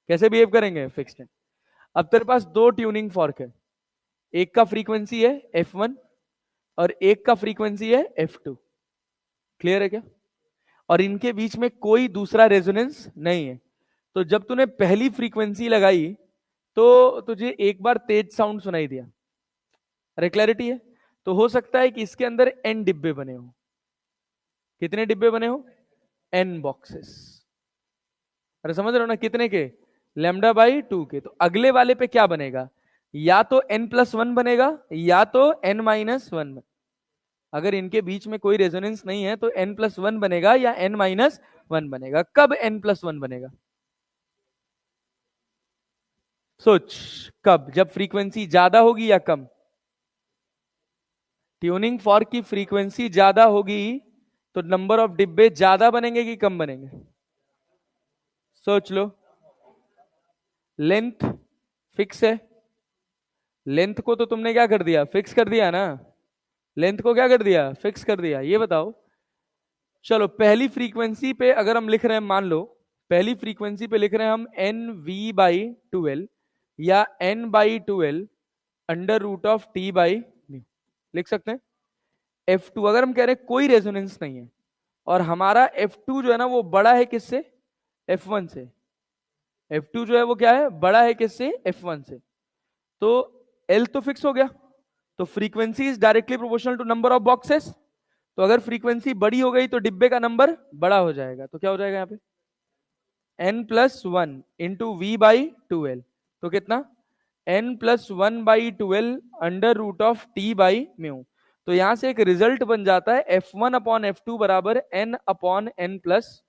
कैसे बिहेव करेंगे? Fixed and. अब तेरे पास दो ट्यूनिंग फॉर्क है, एक का फ्रीक्वेंसी है F1 और एक का फ्रीक्वेंसी है F2। क्लियर है क्या? और इनके बीच में कोई दूसरा रेजोनेंस नहीं है। तो जब तूने पहली फ्रीक्वेंसी लगाई तो तुझे एक बार तेज साउंड सुनाई दिया। अरे क्लैरिटी है? तो हो सकता है कि इसके अंदर n डिब्बे बने हो। कितने डिब्बे बने हो? n boxes. अरे समझ रहे हो ना? कितने के? λ/2 के। तो अगले वाले पे क्या बनेगा? या तो n+1 बनेगा या तो n-1। अगर इनके बीच में कोई रेजोनेंस नहीं है तो n+1 बनेगा या n-1 बनेगा। कब n+1 बनेगा? सोच, कब? जब फ्रीक्वेंसी ज्यादा होगी या कम? ट्यूनिंग फॉर्क की फ्रीक्वेंसी ज्यादा होगी तो नंबर ऑफ डिब्बे ज्यादा बनेंगे कि कम बनेंगे? सोच लो। लेंथ फिक्स है। लेंथ को तो तुमने क्या कर दिया? फिक्स कर दिया ना। लेंथ को क्या कर दिया? फिक्स कर दिया। ये बताओ, चलो पहली फ्रीक्वेंसी पे अगर हम लिख रहे हैं, मान लो पहली फ्रीक्वेंसी पे लिख रहे हैं हम NV/12 या N/12 √T/μ, लिख सकते हैं। F2 अगर हम कह रहे हैं कोई रेजोनेंस नहीं है और हमारा F2 जो है ना वो बड़ा है किससे? F1 से। F2 जो है वो क्या है? बड़ा है किससे? F1 से। तो L तो फिक्स हो गया। तो frequency is directly proportional to number of boxes. तो अगर फ्रीक्वेंसी बड़ी हो गई तो डिब्बे का नंबर बड़ा हो जाएगा। तो क्या हो जाएगा यहाँ पे? n+1 into V/12। तो कितना? n+1/12 √T/μ। तो यहां से एक रिजल्ट बन जाता है F1/F2 बराबर n/n+।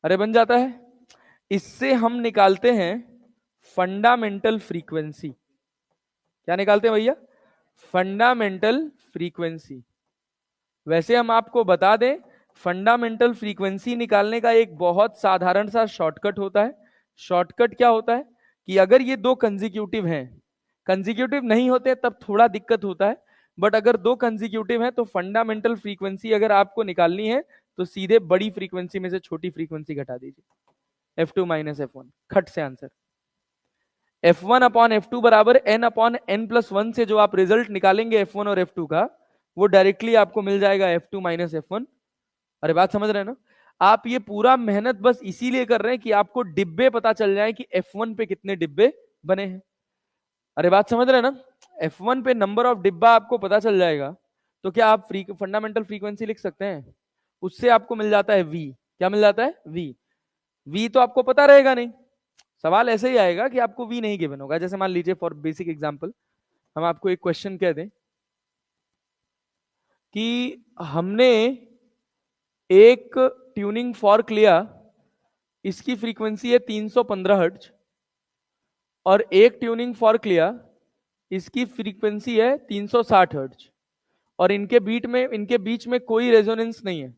अरे बन जाता है। इससे हम निकालते हैं फंडामेंटल फ्रीक्वेंसी। क्या निकालते हैं भैया? Fundamental frequency. वैसे हम आपको बता दें, फंडामेंटल फ्रीक्वेंसी निकालने का एक बहुत साधारण सा शॉर्टकट होता है। शॉर्टकट क्या होता है कि अगर ये दो कंजिक्यूटिव हैं, कंजिक्यूटिव नहीं होते तब थोड़ा दिक्कत होता है, बट अगर दो कंजिक्यूटिव हैं तो फंडामेंटल फ्रीक्वेंसी अगर आपको निकालनी है तो सीधे बड़ी फ्रीक्वेंसी में से छोटी फ्रीक्वेंसी घटा दीजिए। F2 - F1, खट से आंसर। F1/F2 बराबर n/n+1 से जो आप रिजल्ट निकालेंगे F1 और F2 का, वो डायरेक्टली आपको मिल जाएगा F2 - F1। अरे बात समझ रहे हैं ना? आप ये पूरा मेहनत बस इसीलिए कर रहे हैं कि आपको डिब्बे पता चल जाए कि F1 पे कितने डिब्बे बने हैं। अरे बात समझ रहे हैं ना? F1 पे नंबर ऑफ डिब्बा आपको पता चल जाएगा तो क्या आप फंडामेंटल फ्रीक्वेंसी लिख सकते हैं? उससे आपको मिल जाता है V। क्या मिल जाता है? V। V तो आपको पता रहेगा नहीं। सवाल ऐसे ही आएगा कि आपको V नहीं गिवन होगा। जैसे मान लीजिए फॉर बेसिक एग्जांपल हम आपको एक क्वेश्चन कह दें कि हमने एक ट्यूनिंग फॉर्क लिया, इसकी फ्रीक्वेंसी है 315 हर्ट्ज, और एक ट्यूनिंग फॉर्क लिया, इसकी फ्रीक्वेंसी है 360 हर्ट्ज, और इनके बीच में कोई रेजोनेंस नहीं है।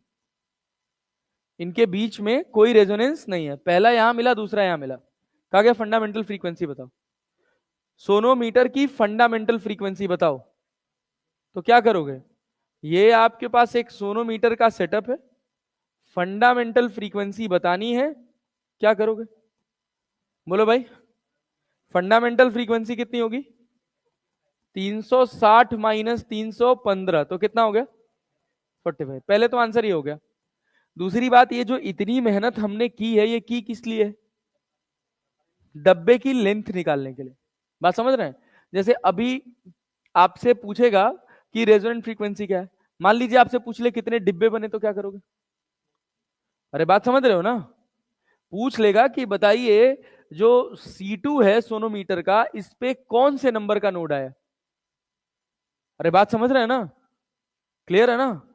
इनके बीच में कोई रेजोनेंस नहीं है। पहला यहां मिला, दूसरा यहां मिला। कहा गया फंडामेंटल फ्रीक्वेंसी बताओ। सोनोमीटर की फंडामेंटल फ्रीक्वेंसी बताओ। तो क्या करोगे? ये आपके पास एक सोनोमीटर का सेटअप है, फंडामेंटल फ्रीक्वेंसी बतानी है, क्या करोगे? बोलो भाई। फंडामेंटल फ्रीक्वेंसी कितनी होगी? 360 - 315, तो कितना हो गया? 45। पहले तो आंसर ही हो गया। दूसरी बात, ये जो इतनी मेहनत हमने की है, ये की किस लिए? डब्बे की लेंथ निकालने के लिए। बात समझ रहे हैं? जैसे अभी आपसे पूछेगा कि रेजोनेंट फ्रीक्वेंसी क्या है, मान लीजिए आपसे पूछ ले कितने डिब्बे बने, तो क्या करोगे? अरे बात समझ रहे हो ना? पूछ लेगा कि बताइए जो C2 है सोनोमीटर का, इस पे कौन से नंबर का नोड आया। अरे बात समझ रहे हैं ना? क्लियर है ना?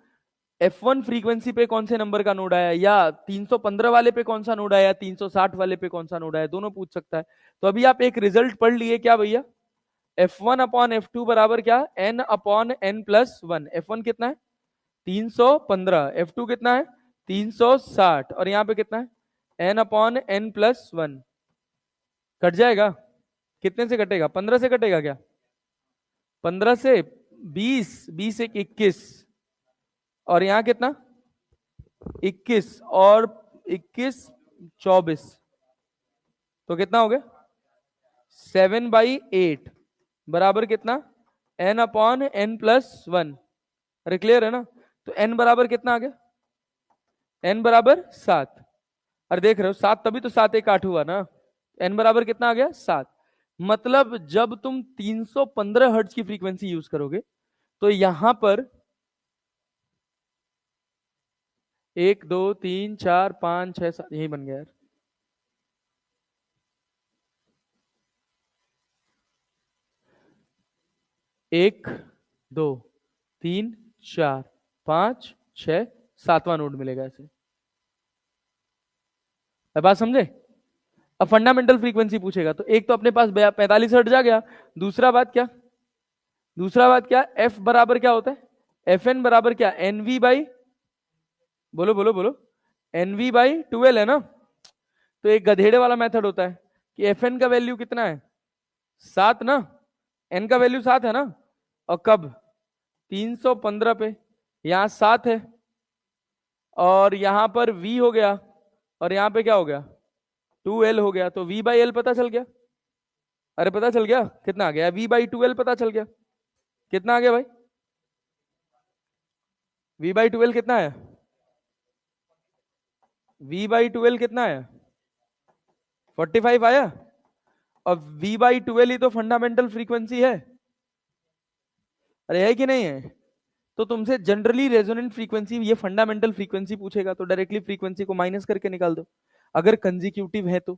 F1 फ्रीक्वेंसी पे कौन से नंबर का नोड आया, या 315 वाले पे कौन सा नोड आया, 360 वाले पे कौन सा नोड आया, दोनों पूछ सकता है। तो अभी आप एक रिजल्ट पढ़ लिए क्या भैया? F1/F2 बराबर क्या? n/n+1। F1 कितना है? 315। F2 कितना है? 360। और यहां पे कितना है? n/n+1। कट जाएगा। कितने से कटेगा? 15 से कटेगा क्या? 15 से 20, 20 एक 21, और यहां कितना? 21, और 21 24, तो कितना हो गया? 7/8 बराबर कितना? n upon n plus 1। अरे क्लियर है ना? तो n बराबर कितना आ गया? n बराबर 7। अरे देख रहे हो 7, तभी तो 7 1 8 हुआ ना। n बराबर कितना आ गया? 7। मतलब जब तुम 315 हर्ट्ज की फ्रीक्वेंसी यूज करोगे तो यहां पर 1 2 3 4 5 6 7 यही बन गया यार। एक, दो, तीन, चार, पांच, छ, सातवां नोड मिलेगा ऐसे। अब बात समझे? अब फंडामेंटल फ्रीक्वेंसी पूछेगा तो एक तो अपने पास 45 हर्ट्ज आ गया। दूसरा बात क्या? दूसरा बात क्या? एफ बराबर क्या होता है? एफ एन बराबर क्या? एनवी बाई, बोलो बोलो बोलो, एनवी बाई 12 है ना। तो एक गधेड़े वाला मेथड होता है कि एफ एन का वैल्यू कितना है? 7 ना। एन का वैल्यू 7 है ना। और कब? 315 पे। यहां 7 है और यहां पर v हो गया और यहां पे क्या हो गया? 2l हो गया। तो v बाई एल पता चल गया। अरे पता चल गया कितना आ गया? v बाई 2l पता चल गया। कितना आ गया भाई? v बाई 2l कितना है? v बाई 2l कितना है? 45 आया। और v बाई 2l ही तो फंडामेंटल फ्रीक्वेंसी है। अरे है कि नहीं है? तो तुमसे जनरली रेजोनेंट फ्रीक्वेंसी, ये फंडामेंटल फ्रीक्वेंसी पूछेगा तो डायरेक्टली फ्रीक्वेंसी को माइनस करके निकाल दो, अगर कंजिक्यूटिव है तो।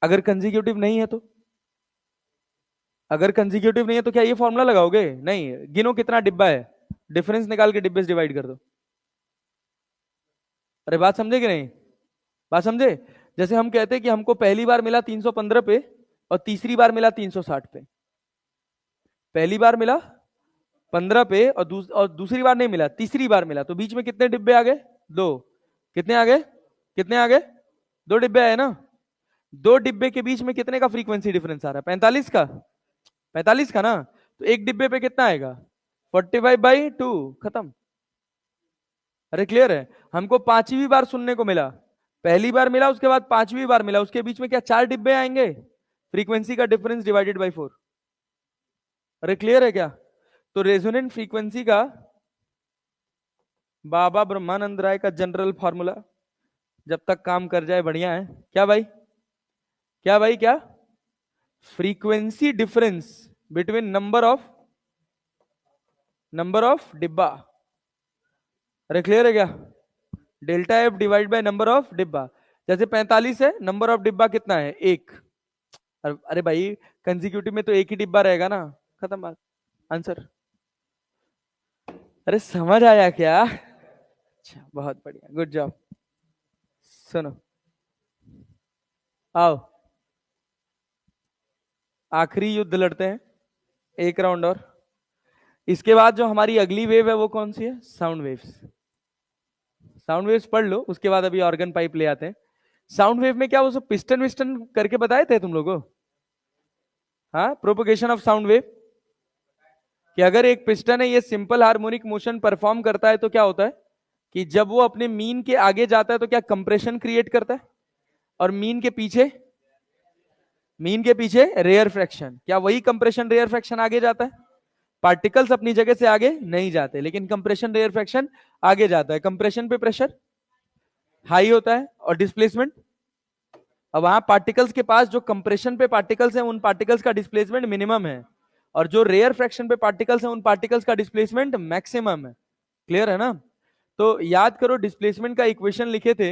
अगर कंजिक्यूटिव नहीं है तो, अगर कंजिक्यूटिव नहीं है तो क्या ये फॉर्मूला लगाओगे? नहीं। गिनो कितना डिब्बा है, डिफरेंस निकाल के डिब्बे से डिवाइड कर दो। अरे बात समझे कि नहीं? बात समझे? जैसे हम कहते हैं कि हमको पहली बार मिला 315 पे और तीसरी बार मिला 360 पे। पहली बार मिला 15 पे और दूसरी बार नहीं मिला, तीसरी बार मिला, तो बीच में कितने डिब्बे आ गए? दो। कितने आ गए? कितने आ गए? दो डिब्बे आए ना। दो डिब्बे के बीच में कितने का फ्रीक्वेंसी डिफरेंस आ रहा है? 45 का। 45 का ना। तो एक डिब्बे पे कितना आएगा? 45/2। खत्म। अरे क्लियर है? हमको पांचवी बार सुनने को मिला, पहली बार मिला उसके बाद पांचवी बार मिला, उसके बीच में क्या 4 डिब्बे आएंगे? फ्रीक्वेंसी का डिफरेंस डिवाइडेड बाई 4। अरे क्लियर है क्या? तो रेजोनेंट फ्रीक्वेंसी का बाबा ब्रह्मानंद राय का जनरल फॉर्मूला जब तक काम कर जाए बढ़िया है। क्या भाई? क्या भाई? क्या? Frequency difference between number of डिब्बा। अरे क्लियर है क्या? Delta F divide by number of डिब्बा। जैसे 45 है, नंबर ऑफ डिब्बा कितना है? एक। अरे भाई कंजिक्यूटिव में तो एक ही डिब्बा रहेगा ना। खत्म बात। आंसर। अरे समझ आया क्या? अच्छा बहुत बढ़िया, गुड जॉब। सुनो, आओ आखिरी युद्ध लड़ते हैं, एक राउंड और। इसके बाद जो हमारी अगली वेव है वो कौन सी है? Sound waves. साउंड वेव्स पढ़ लो, उसके बाद अभी ऑर्गन पाइप ले आते हैं। साउंड वेव में क्या वो सब पिस्टन विस्टन करके बताए थे तुम लोगों को? हाँ, प्रोपोगेशन ऑफ साउंड वेव, कि अगर एक पिस्टन है ये सिंपल हार्मोनिक मोशन परफॉर्म करता है तो क्या होता है कि जब वो अपने मीन के आगे जाता है तो क्या कंप्रेशन क्रिएट करता है, और मीन के पीछे रेयर फ्रैक्शन। क्या वही कंप्रेशन रेयर फ्रैक्शन आगे जाता है? पार्टिकल्स अपनी जगह से आगे नहीं जाते, लेकिन कंप्रेशन रेयर फ्रैक्शन आगे जाता है। कंप्रेशन पे प्रेशर हाई होता है और डिस्प्लेसमेंट, अब वहां पार्टिकल्स के पास जो कंप्रेशन पे पार्टिकल्स हैं उन पार्टिकल्स का डिस्प्लेसमेंट मिनिमम है, और जो रेयर फ्रैक्शन पे पार्टिकल्स हैं उन पार्टिकल्स का डिस्प्लेसमेंट मैक्सिमम है। क्लियर है ना? तो याद करो डिस्प्लेसमेंट का इक्वेशन लिखे थे,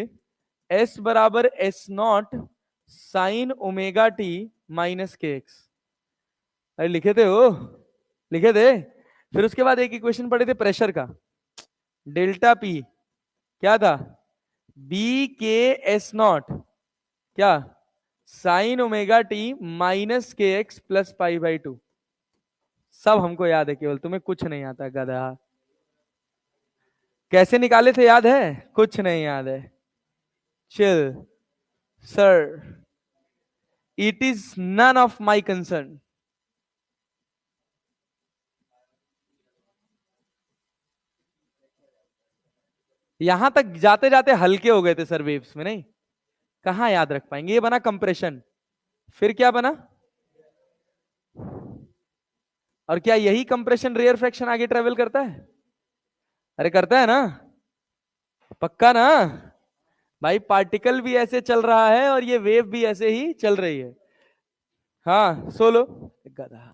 एस बराबर S naught sine omega t minus k x. अरे लिखे थे वो, लिखे थे। फिर उसके बाद एक इक्वेशन पढ़े थे प्रेशर का, डेल्टा पी क्या था? बी के एस नॉट क्या? Sign omega t minus k x plus पाई/2। सब हमको याद है, केवल तुम्हें कुछ नहीं आता गधा। कैसे निकाले थे याद है? कुछ नहीं याद है। Chill sir, it is none of my concern. यहां तक जाते जाते हल्के हो गए थे सर वेव्स में, नहीं? कहां याद रख पाएंगे? ये बना कंप्रेशन, फिर क्या बना? और क्या यही कंप्रेशन रेयर फ्रैक्शन आगे ट्रेवल करता है? अरे करता है ना, पक्का ना? भाई पार्टिकल भी ऐसे चल रहा है और ये वेव भी ऐसे ही चल रही है। हाँ सोलो गधा।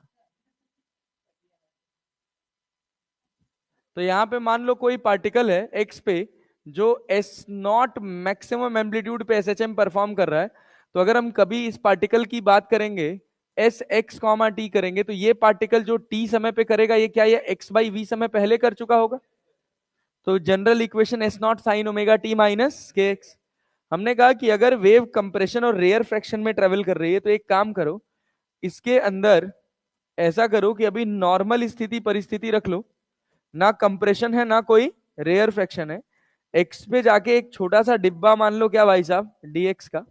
तो यहां पे मान लो कोई पार्टिकल है एक्स पे जो एस नॉट मैक्सिमम एम्पलीट्यूड पे एसएचएम परफॉर्म कर रहा है। तो अगर हम कभी इस पार्टिकल की बात करेंगे एस एक्स कॉमा टी करेंगे तो ये पार्टिकल जो टी समय पे करेगा ये क्या, ये एक्स बाई वी समय पहले कर चुका होगा। तो general equation S naught sine omega t minus k x. हमने कहा कि अगर वेव कंप्रेशन और रेयर फ्रैक्शन में ट्रेवल कर रही है तो एक काम करो, इसके अंदर ऐसा करो कि अभी नॉर्मल स्थिति परिस्थिति रख लो, ना कंप्रेशन है ना कोई रेयर फ्रैक्शन है। एक्स पे जाके एक छोटा सा डिब्बा मान लो क्या भाई साहब डीएक्स का,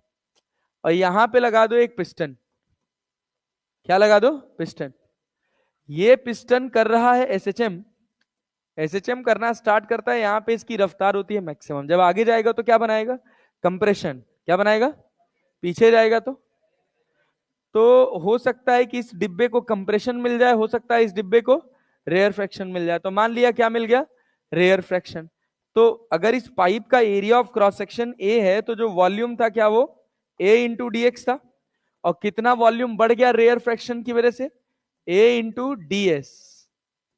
और यहां पे लगा दो एक पिस्टन। क्या लगा दो? पिस्टन। ये पिस्टन कर रहा है एसएचएम। एसएचएम करना स्टार्ट करता है, यहां पे इसकी रफ्तार होती है मैक्सिमम। जब आगे जाएगा तो क्या बनाएगा? कंप्रेशन। क्या बनाएगा? पीछे जाएगा तो हो सकता है कि इस डिब्बे को कंप्रेशन मिल जाए, हो सकता है इस डिब्बे को रेयर फ्रैक्शन मिल जाए। तो मान लिया क्या मिल गया? Rarefaction. तो अगर इस पाइप का area of cross section a है तो जो वॉल्यूम था क्या वो ए इंटू डी एक्स था। और कितना वॉल्यूम बढ़ गया रेयर फ्रैक्शन की वजह से? A into d s.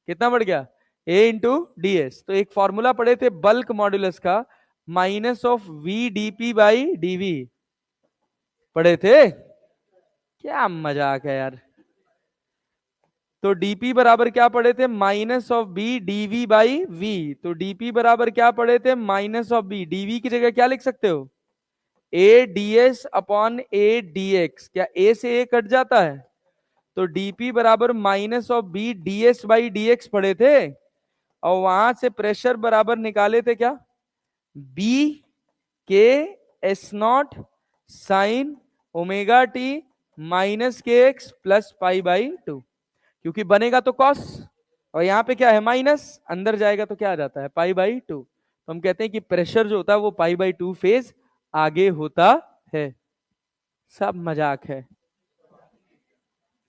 कितना बढ़ गया? ए इंटू डी एस। तो एक फॉर्मूला पढ़े थे बल्क मॉड्यूलस का, minus of v d p by d v पढ़े थे। क्या मजाक है यार। तो dp बराबर क्या पढ़े थे? Minus of b d v by v. तो dp बराबर क्या पढ़े थे? Minus of B. dv की जगह क्या लिख सकते हो? A d s upon a d x. क्या a से a कट जाता है? तो dp बराबर minus of b d s by d x पढ़े थे। और वहां से प्रेशर बराबर निकाले थे क्या? B k S naught sine omega t minus k x plus pi by two. क्योंकि बनेगा तो कॉस, और यहां पे क्या है? माइनस। अंदर जाएगा तो क्या आ जाता है? Pi by two. तो हम कहते हैं कि प्रेशर जो होता है वो पाई बाई टू फेज आगे होता है। सब मजाक है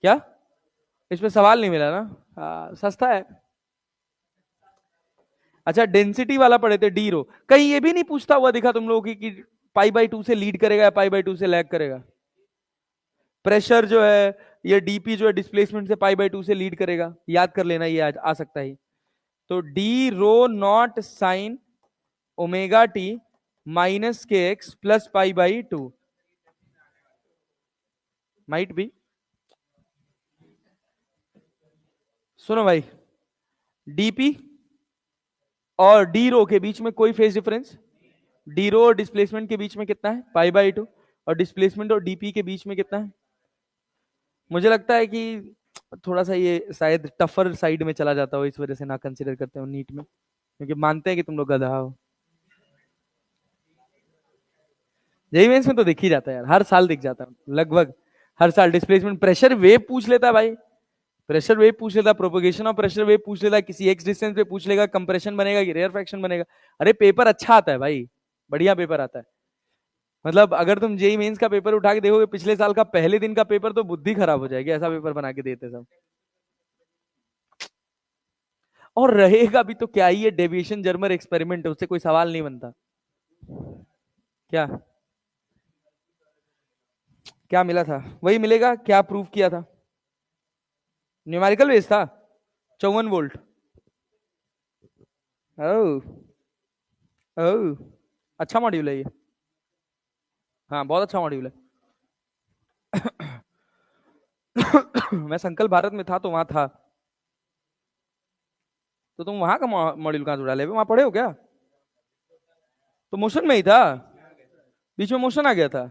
क्या? इसमें सवाल नहीं मिला ना? सस्ता है। अच्छा डेंसिटी वाला पढ़े थे डी रो। कहीं ये भी नहीं पूछता हुआ दिखा तुम लोगों की कि पाई बाई टू से लीड करेगा या पाई बाई टू से लैग करेगा? प्रेशर जो है ये डीपी जो है डिस्प्लेसमेंट से पाई बाई टू से लीड करेगा, याद कर लेना, ये आ सकता है। तो d rho naught sine omega t minus k x plus pi by two. Might be. सुनो भाई, डीपी और डी रो के बीच में कोई फेज डिफरेंस? डी रो और डिस्प्लेसमेंट के बीच में कितना है? Pi by two. और डिस्प्लेसमेंट और डीपी के बीच में कितना है? मुझे लगता है कि थोड़ा सा ये शायद टफर साइड में चला जाता हो, इस वजह से ना कंसिडर करते हो नीट में, क्योंकि मानते हैं कि तुम लोग गधा हो। जेई मेंस में तो दिख ही जाता है यार, हर साल दिख जाता है लगभग। हर साल डिस्प्लेसमेंट प्रेशर वेव पूछ लेता है भाई, प्रेशर वेव पूछ लेता, प्रोपोगेशन ऑफ प्रेशर वेव पूछ लेता, किसी एक्स डिस्टेंस पे पूछ लेगा कंप्रेशन बनेगा कि रेयर फ्रैक्शन बनेगा। अरे पेपर अच्छा आता है भाई, बढ़िया पेपर आता है। मतलब अगर तुम जेई मेंस का पेपर उठा के देखोगे पिछले साल का पहले दिन का पेपर, तो बुद्धि खराब हो जाएगी, ऐसा पेपर बना के देते सब। और रहेगा भी तो क्या ही है, डेविएशन जर्मर एक्सपेरिमेंट है, उससे कोई सवाल नहीं बनता। क्या क्या मिला था वही मिलेगा, क्या प्रूव किया था? न्यूमेरिकल बेस था, 54 वोल्ट। ओह ओह, अच्छा मॉड्यूल है ये। हाँ बहुत अच्छा मॉड्यूल है। मैं संकल्प भारत में था तो वहां था। तो तुम वहां का मॉड्यूल कहाँ जुड़ा ले, वहां पढ़े हो क्या? तो मोशन में ही था, बीच में मोशन आ गया था,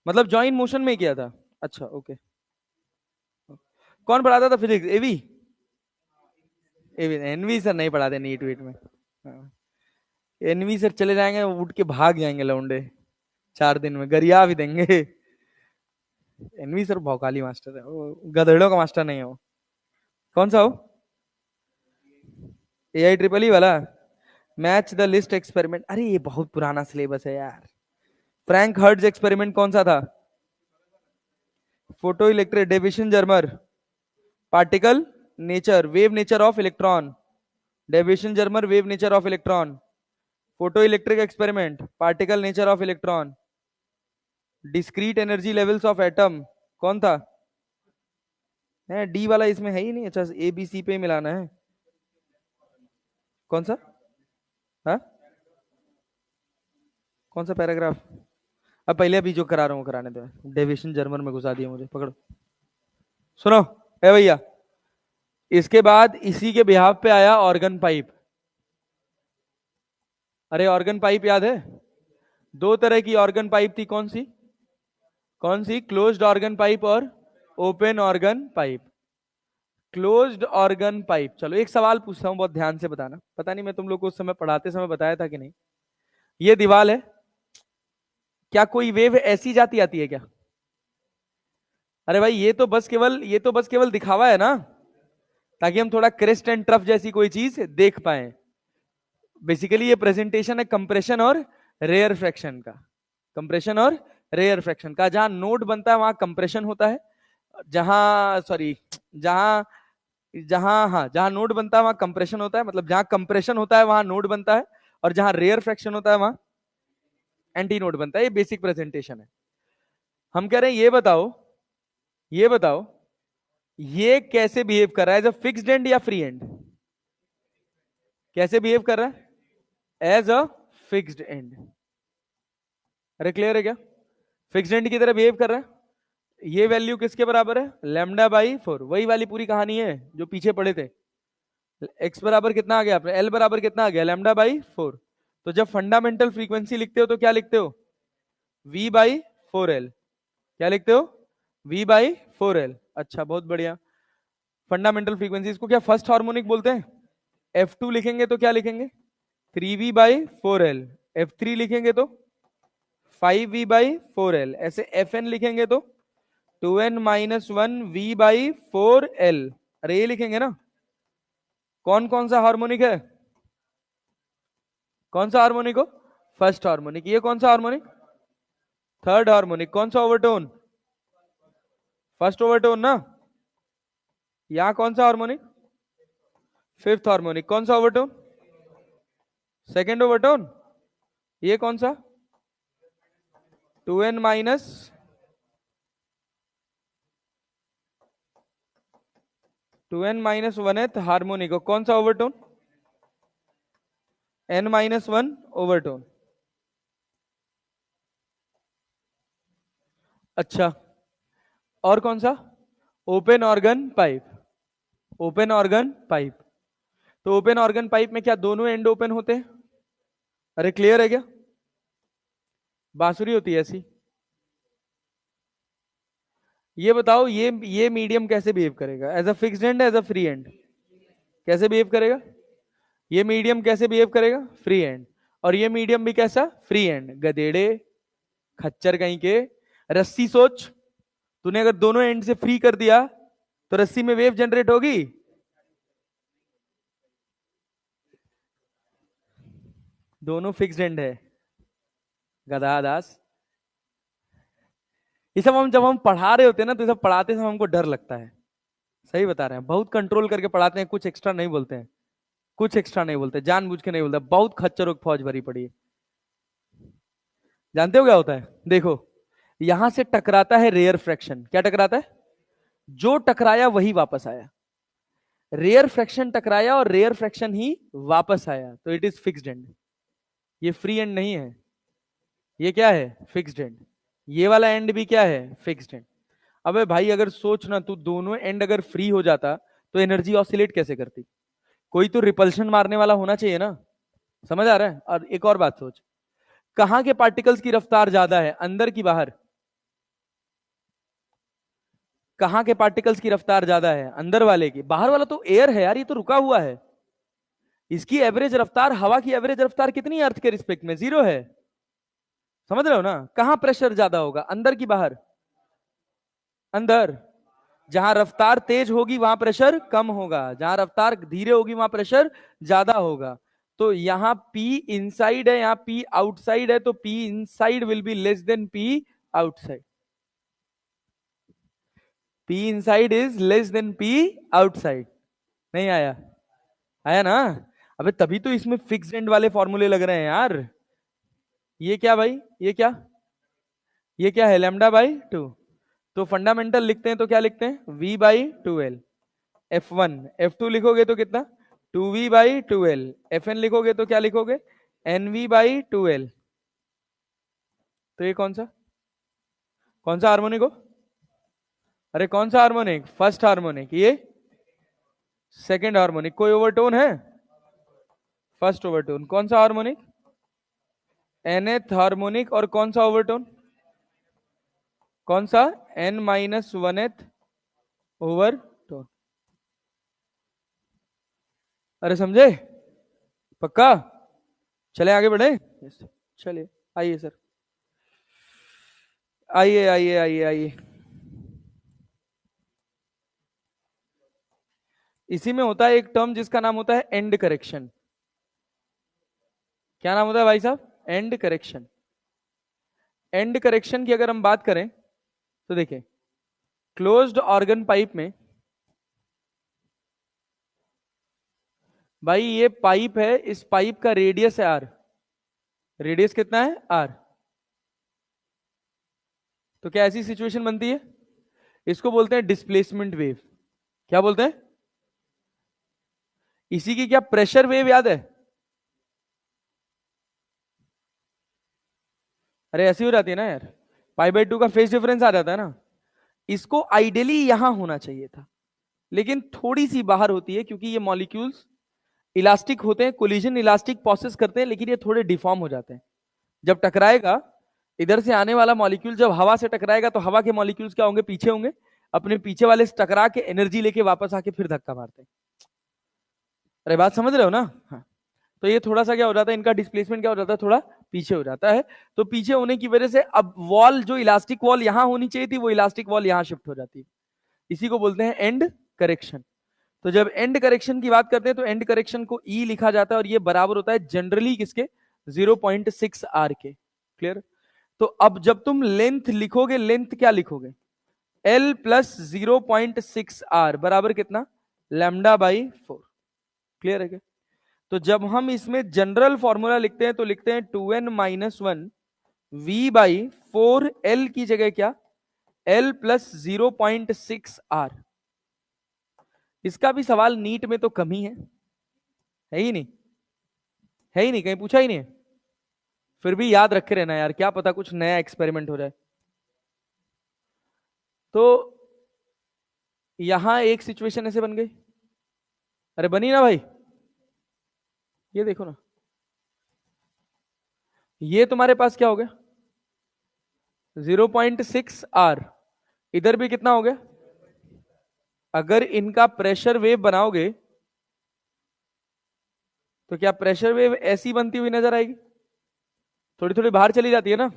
मतलब जॉइन मोशन में ही किया था। अच्छा ओके। कौन पढ़ाता था फिजिक्स? एवी? एवी एनवी सर नहीं पढ़ाते नीट वीट में। हाँ। एनवी सर चले जाएंगे उठ के भाग जाएंगे लौंडे, 4 दिन में गरिया भी देंगे। एनवी सर भौकाली मास्टर है वो, गधेड़ों का मास्टर नहीं है वो। कौन सा हो? एआई ट्रिपल ई वाला? मैच द लिस्ट एक्सपेरिमेंट, अरे ये बहुत पुराना सिलेबस है यार। फ्रैंक हर्ट्ज एक्सपेरिमेंट कौन सा था? Photo electric deviation Germer. Particle nature, wave nature of electron, deviation Germer, wave nature of electron, photo electric experiment, particle nature of electron, discrete energy levels of atom, कौन था? है डी वाला इसमें है ही नहीं। अच्छा, ए बी सी पे ही मिलाना है। कौन सा? हाँ, कौन सा पैराग्राफ? अब पहले अभी जो करा रहा हूँ कराने दो। डेविएशन जर्मन में घुसा दिया मुझे, पकड़ो। सुनो ए भैया, इसके बाद इसी के बिहाफ पे आया ऑर्गन पाइप। अरे ऑर्गन पाइप याद है? दो तरह की ऑर्गन पाइप थी, कौन सी? कौन सी? क्लोज्ड ऑर्गन पाइप और open organ pipe. Closed organ pipe. चलो एक सवाल पूछता हूं, बहुत ध्यान से बताना। पता नहीं मैं तुम लोग को उस समय पढ़ाते समय बताया था कि नहीं। ये दीवार है, क्या कोई वेव ऐसी जाती आती है क्या? अरे भाई ये तो बस केवल दिखावा है ना, ताकि हम थोड़ा क्रेस्ट एंड ट्रफ जैसी कोई चीज देख पाए। बेसिकली ये प्रेजेंटेशन है कंप्रेशन और रेयर फ्रैक्शन का। कंप्रेशन और रेयर फ्रैक्शन का। जहां नोड बनता है वहां कंप्रेशन होता है, जहां सॉरी जहां जहां हाँ जहां नोड बनता है वहां कंप्रेशन होता है, मतलब जहां कंप्रेशन होता है वहां नोड बनता है, और जहां रेयर फ्रैक्शन होता है वहां एंटी नोड बनता है। ये बेसिक प्रेजेंटेशन है। हम कह रहे हैं ये बताओ ये कैसे बिहेव कर रहा है, एज अ फिक्स्ड एंड या फ्री एंड? कैसे बिहेव कर रहा है? As a fixed end. अरे क्लियर है क्या? फिक्स्ड एंड की तरह बिहेव कर रहा है। ये वैल्यू किसके बराबर है? Lambda by 4। वही वाली पूरी कहानी है जो पीछे पढ़े थे। एक्स बराबर कितना आ गया आपने? एल बराबर कितना आ गया? Lambda by 4। तो जब फंडामेंटल फ्रीक्वेंसी लिखते हो तो क्या लिखते हो? V by 4 l. क्या लिखते हो? V by 4 l. अच्छा, बहुत बढ़िया। फंडामेंटल फ्रीक्वेंसी को क्या फर्स्ट हार्मोनिक बोलते हैं? F2 लिखेंगे तो क्या लिखेंगे? 3v/4l। F3 लिखेंगे तो 5v/4l। ऐसे Fn लिखेंगे तो 2n-1v/4l। अरे ये लिखेंगे ना। कौन कौन सा हार्मोनिक है? कौन सा हार्मोनिक हो? First harmonic. ये कौन सा हार्मोनिक? Third harmonic. कौन सा ओवरटोन? फर्स्ट ओवरटोन ना। यहां कौन सा हार्मोनिक? Fifth harmonic. कौन सा ओवरटोन? Second overtone. ये कौन सा? 2n minus 1th harmonic. कौन सा ओवरटोन? n-1 overtone. अच्छा, और कौन सा? Open organ pipe. Open organ pipe. तो ओपन ऑर्गन पाइप में क्या दोनों एंड ओपन होते हैं? अरे क्लियर है क्या? बांसुरी होती है ऐसी। ये बताओ ये मीडियम कैसे बिहेव करेगा? As a fixed end, as a free end? कैसे बिहेव करेगा? ये मीडियम कैसे बिहेव करेगा? Free end. और ये मीडियम भी कैसा? Free and. गधेड़े, खच्चर कहीं के। रस्सी सोच, तूने अगर दोनों एंड से फ्री कर दिया तो रस्सी में वेव जनरेट होगी? दोनों फिक्स्ड एंड है, गदादास। ये सब हम जब हम पढ़ा रहे होते हैं ना, तो ये सब पढ़ाते समय हमको डर लगता है। सही बता रहे हैं, बहुत कंट्रोल करके पढ़ाते हैं, कुछ एक्स्ट्रा नहीं बोलते हैं। कुछ एक्स्ट्रा नहीं बोलते, जानबूझ के नहीं बोलते। बहुत खच्चरों की फौज भरी पड़ी है। जानते हो क्या होता है? देखो, यहां से टकराता है रेयर फ्रैक्शन। क्या टकराता है? जो टकराया वही वापस आया। रेयर फ्रैक्शन टकराया और रेयर फ्रैक्शन ही वापस आया, तो इट इज फिक्स्ड एंड। ये फ्री एंड नहीं है, ये क्या है? Fixed and. ये वाला एंड भी क्या है? Fixed and. अबे भाई, अगर सोच ना, तू दोनों एंड अगर फ्री हो जाता तो एनर्जी ऑसिलेट कैसे करती? कोई तो रिपल्शन मारने वाला होना चाहिए ना। समझ आ रहा है? और एक और बात सोच, कहां के पार्टिकल्स की रफ्तार ज्यादा है, अंदर की बाहर? कहां के पार्टिकल्स की रफ्तार ज्यादा है? अंदर वाले की। बाहर वाला तो एयर है यार, ये तो रुका हुआ है। इसकी एवरेज रफ्तार, हवा की एवरेज रफ्तार कितनी है अर्थ के रिस्पेक्ट में? 0 है। समझ रहे हो ना? कहां प्रेशर ज्यादा होगा, अंदर की बाहर? अंदर। जहां रफ्तार तेज होगी वहां प्रेशर कम होगा, जहां रफ्तार धीरे होगी वहां प्रेशर ज्यादा होगा। तो यहाँ P इनसाइड है, यहाँ P आउटसाइड है, तो P inside will be less than P outside. P inside is less than P outside. नहीं आया? आया ना? अबे तभी तो इसमें फिक्स्ड एंड वाले फॉर्मूले लग रहे हैं यार। ये क्या भाई, ये क्या है, लैम्डा बाई टू। तो फंडामेंटल लिखते हैं तो क्या लिखते हैं, v by two L. F1 F2 लिखोगे तो कितना, 2v by two L. Fn लिखोगे तो क्या लिखोगे, nv बाई टू एल। तो ये कौन सा हार्मोनिक हो, अरे कौन सा हार्मोनिक, फर्स्ट हार्मोनिक। ये सेकंड हार्मोनिक। कोई ओवरटोन है, फर्स्ट ओवरटोन। कौन सा हार्मोनिक, nth हार्मोनिक। और कौन सा ओवरटोन, कौन सा, n माइनस वनथ ओवरटोन। अरे समझे, पक्का। चले आगे बढ़े, चलिए आइए सर, आइए आइए आइए आइए। इसी में होता है एक टर्म जिसका नाम होता है एंड करेक्शन। क्या नाम होता है भाई साहब, एंड करेक्शन। एंड करेक्शन की अगर हम बात करें तो देखिए, क्लोज्ड ऑर्गन पाइप में भाई ये पाइप है, इस पाइप का रेडियस है आर। रेडियस कितना है, आर। तो क्या ऐसी सिचुएशन बनती है, इसको बोलते हैं डिस्प्लेसमेंट वेव। क्या बोलते हैं, इसी की क्या प्रेशर वेव याद है, अरे ऐसी हो जाती है ना यार, पाई बाई टू का फेज डिफरेंस आ जाता है ना। इसको आइडियली यहां होना चाहिए था, लेकिन थोड़ी सी बाहर होती है, क्योंकि ये मॉलिक्यूल्स इलास्टिक होते हैं, कोलिजन इलास्टिक प्रोसेस करते हैं, लेकिन ये थोड़े डिफॉर्म हो जाते हैं। जब टकराएगा, इधर से आने वाला मॉलिक्यूल जब हवा से टकराएगा तो हवा के मॉलिक्यूल्स क्या होंगे, पीछे होंगे, अपने पीछे वाले से टकरा के एनर्जी लेके वापस आके फिर धक्का मारते हैं। अरे बात समझ रहे हो ना, हाँ। तो ये थोड़ा सा क्या हो जाता है, इनका डिस्प्लेसमेंट क्या हो जाता है, थोड़ा पीछे हो जाता है। तो पीछे होने की वजह से अब वॉल, जो इलास्टिक वॉल यहां होनी चाहिए थी, वो इलास्टिक वॉल यहां शिफ्ट हो जाती है। इसी को बोलते हैं एंड करेक्शन। तो जब एंड करेक्शन की बात करते हैं तो एंड करेक्शन को ई लिखा जाता है, और ये बराबर होता है जनरली किसके, 0.6 आर के। क्लियर। तो अब जब तुम लेंथ लिखोगे, लेंथ क्या लिखोगे, L प्लस 0.6 आर बराबर कितना, लैम्डा बाई 4। क्लियर है क्या। तो जब हम इसमें जनरल फॉर्मूला लिखते हैं तो लिखते हैं 2n minus one we by 4l की जगह क्या, L प्लस 0.6 आर। इसका भी सवाल नीट में तो कम ही है ही नहीं, है ही नहीं, कहीं पूछा ही नहीं है। फिर भी याद रखे रहना यार, क्या पता कुछ नया एक्सपेरिमेंट हो जाए। तो यहां एक सिचुएशन ऐसे बन गई, अरे बनी ना भाई, ये देखो ना, ये तुम्हारे पास क्या हो गया, 0.6 आर। इधर भी कितना हो गया, अगर इनका प्रेशर वेव बनाओगे तो क्या प्रेशर वेव ऐसी बनती हुई नजर आएगी, थोड़ी थोड़ी बाहर चली जाती है ना।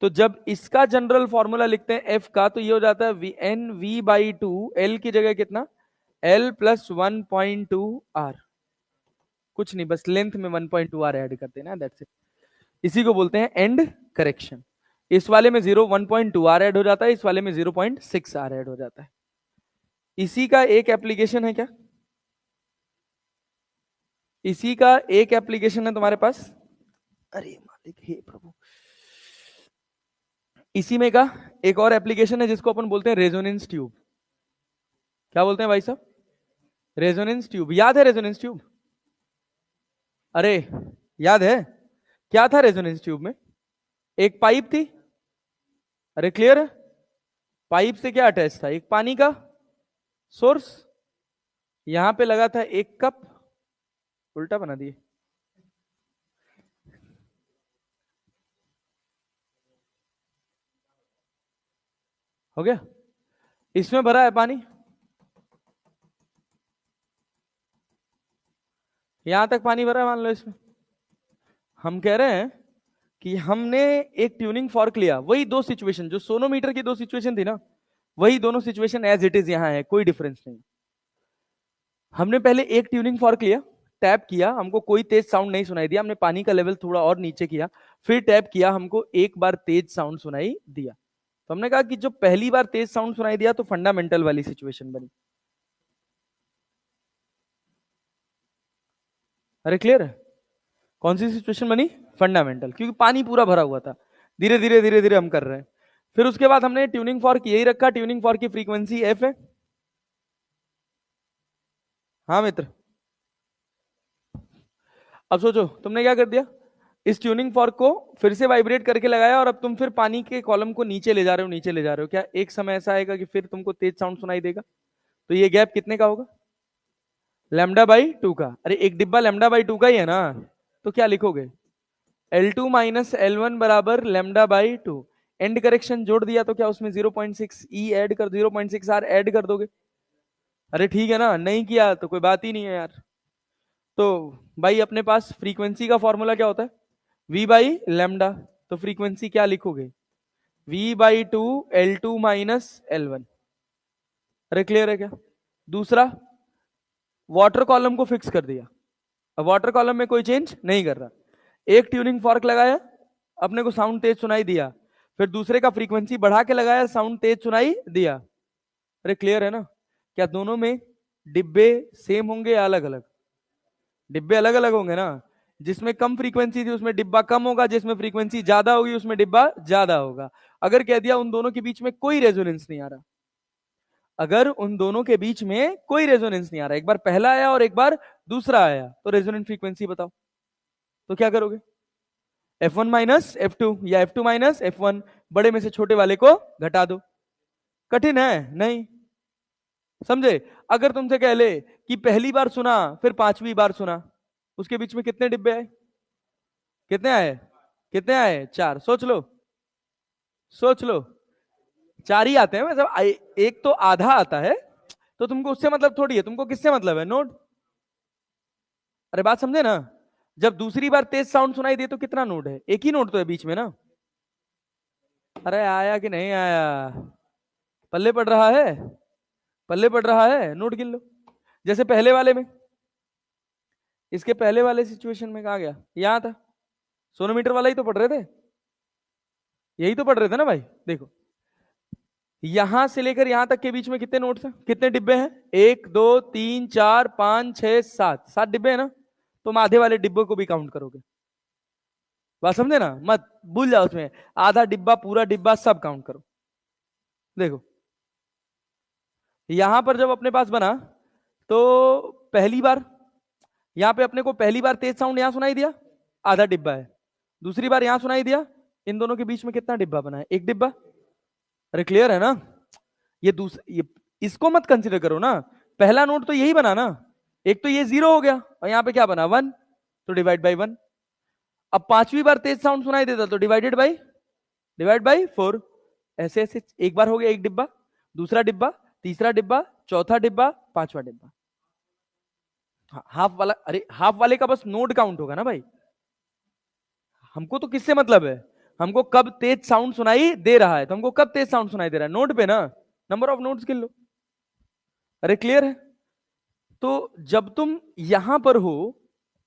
तो जब इसका जनरल फॉर्मूला लिखते हैं एफ का, तो ये हो जाता है v n v by two, l की जगह कितना, एल प्लस 1.2 आर। कुछ नहीं, बस लेंथ में 1.2 आर ऐड करते हैं ना, दैट्स इट। इसी को बोलते हैं एंड करेक्शन। इस वाले में 1.2 आर ऐड हो जाता है, इस वाले में 0.6 आर ऐड हो जाता है। इसी का एक एप्लीकेशन है क्या, इसी का एक एप्लीकेशन है तुम्हारे पास, अरे मालिक हे प्रभु, इसी में का एक और एप्लीकेशन है जिसको अपन बोलते हैं रेजोनेंस ट्यूब। क्या बोलते हैं भाई साहब, रेजोनेंस ट्यूब। याद है रेजोनेंस ट्यूब, अरे याद है, क्या था रेजोनेंस ट्यूब में, एक पाइप थी, अरे क्लियर है, पाइप से क्या अटैच था, एक पानी का सोर्स, यहां पे लगा था एक कप, उल्टा बना दिए, हो गया। इसमें भरा है पानी, यहां तक पानी भरा है मान लो इसमें। हम कह रहे हैं कि हमने एक ट्यूनिंग फॉर्क लिया, वही दो सिचुएशन, जो सोनोमीटर की दो सिचुएशन थी ना, वही दोनों सिचुएशन एज इट इज यहां है, कोई डिफरेंस नहीं। हमने पहले एक ट्यूनिंग फॉर्क लिया, टैप किया, हमको कोई तेज साउंड नहीं सुनाई दिया, हमने पानी का लेवल थोड़ा और नीचे किया, फिर टैप किया, हमको एक बार तेज साउंड सुनाई दिया। तो हमने कहा कि जो पहली बार तेज साउंड सुनाई दिया तो फंडामेंटल वाली सिचुएशन बनी। अरे क्लियर है? कौन सी सिचुएशन बनी? फंडामेंटल, क्योंकि पानी पूरा भरा हुआ था। धीरे धीरे धीरे धीरे हम कर रहे हैं। फिर उसके बाद हमने ट्यूनिंग फॉर्क यही रखा, ट्यूनिंग फॉर्क की फ्रीक्वेंसी एफ है। हाँ मित्र, अब सोचो तुमने क्या कर दिया, इस ट्यूनिंग फॉर्क को फिर से वाइब्रेट करके लगाया और अब तुम फिर पानी के कॉलम को नीचे ले जा रहे हो, नीचे ले जा रहे हो। क्या एक समय ऐसा आएगा कि फिर तुमको तेज साउंड सुनाई देगा? तो ये गैप कितने का होगा? लैम्डा बाई 2 का। अरे एक डिब्बा लैम्डा बाई 2 का ही है ना, तो क्या लिखोगे? L2 माइनस L1 बराबर लैम्डा बाई 2। एंड करेक्शन जोड़ दिया तो क्या उसमें 0.6 E ऐड कर, 0.6 R ऐड कर दोगे? अरे ठीक है ना, नहीं किया तो कोई बात ही नहीं है यार। तो भाई अपने पास फ्रीक्वेंसी का फॉर्मूला क्या होता है? V by lambda. तो फ्रीक्वेंसी क्या लिखोगे? V by 2 L2 minus L1। अरे क्लियर है क्या? दूसरा, वाटर कॉलम को फिक्स कर दिया। अब वाटर कॉलम में कोई चेंज नहीं कर रहा। एक ट्यूनिंग फॉर्क लगाया, अपने को साउंड तेज सुनाई दिया। फिर दूसरे का फ्रीक्वेंसी बढ़ा के लगाया, साउंड तेज सुनाई दिया। अरे क्लियर है ना? क्या दोनों में डिब्बे सेम होंगे या अलग अलग? डिब्बे अलग अलग होंगे ना। जिसमें कम फ्रीक्वेंसी थी उसमें डिब्बा कम होगा, जिसमें फ्रीक्वेंसी ज्यादा होगी उसमें डिब्बा ज्यादा होगा। अगर कह दिया उन दोनों के बीच में कोई रेजोनेंस नहीं आ रहा, अगर उन दोनों के बीच में कोई रेजोनेंस नहीं आ रहा, एक बार पहला आया और एक बार दूसरा आया, तो रेजोनेंट फ्रीक्वेंसी बताओ। तो क्या करोगे? F1 माइनस F2 या F2 माइनस F1, बड़े में से छोटे वाले को घटा दो। कठिन है? नहीं। समझे? अगर तुमसे कह ले कि पहली बार सुना फिर पांचवी बार सुना, उसके बीच में कितने डिब्बे आए? कितने आए? कितने आए? 4। सोच लो, सोच लो। 4 ही आते हैं वैसे, एक तो आधा आता है। तो तुमको उससे मतलब थोड़ी है, तुमको किससे मतलब है? नोट। अरे बात समझे ना? जब दूसरी बार तेज साउंड सुनाई दे तो कितना नोट है? एक ही नोट तो है बीच में ना। अरे आया कि नहीं आया? पल्ले पड़ रहा है? पल्ले पड़ रहा है? नोट गिन लो। जैसे पहले वाले में, इसके पहले वाले सिचुएशन में कहा गया? यहां था। सोनोमीटर वाला ही तो पढ़ रहे थे, यही तो पढ़ रहे थे ना भाई। देखो, यहां से लेकर यहां तक के बीच में कितने नोट्स हैं, कितने डिब्बे हैं? 1 2 3 4 5 6 7, 7 डिब्बे है ना। तुम आधे वाले डिब्बे को भी काउंट करोगे। बात समझे ना? मत भूल जाओ उसमें, आधा डिब्बा पूरा डिब्बा सब काउंट करो। देखो, यहां पर जब अपने पास बना तो पहली बार यहां पे अपने को पहली बार तेज साउंड यहां सुनाई दिया, आधा डिब्बा है। दूसरी बार यहां सुनाई दिया, इन दोनों के बीच में कितना डिब्बा बना है? एक डिब्बा। अरे क्लियर है ना? ये इसको मत कंसिडर करो ना। पहला नोट तो यही बना ना। एक तो ये 0 हो गया और यहां पे क्या बना? 1। तो डिवाइड बाई 1। अब पांचवी बार तेज साउंड सुनाई देता तो डिवाइड बाई 4। ऐसे ऐसे एक बार हो गया एक डिब्बा, दूसरा डिब्बा, तीसरा डिब्बा, चौथा डिब्बा, पांचवा डिब्बा। हाफ वाला, अरे हाफ वाले का बस नोट काउंट होगा ना भाई। हमको तो किससे मतलब है? हमको कब तेज साउंड सुनाई दे रहा है, तो हमको कब तेज साउंड सुनाई दे रहा है? नोट पे ना। नंबर ऑफ नोट्स गिन लो। अरे क्लियर है? तो जब तुम यहां पर हो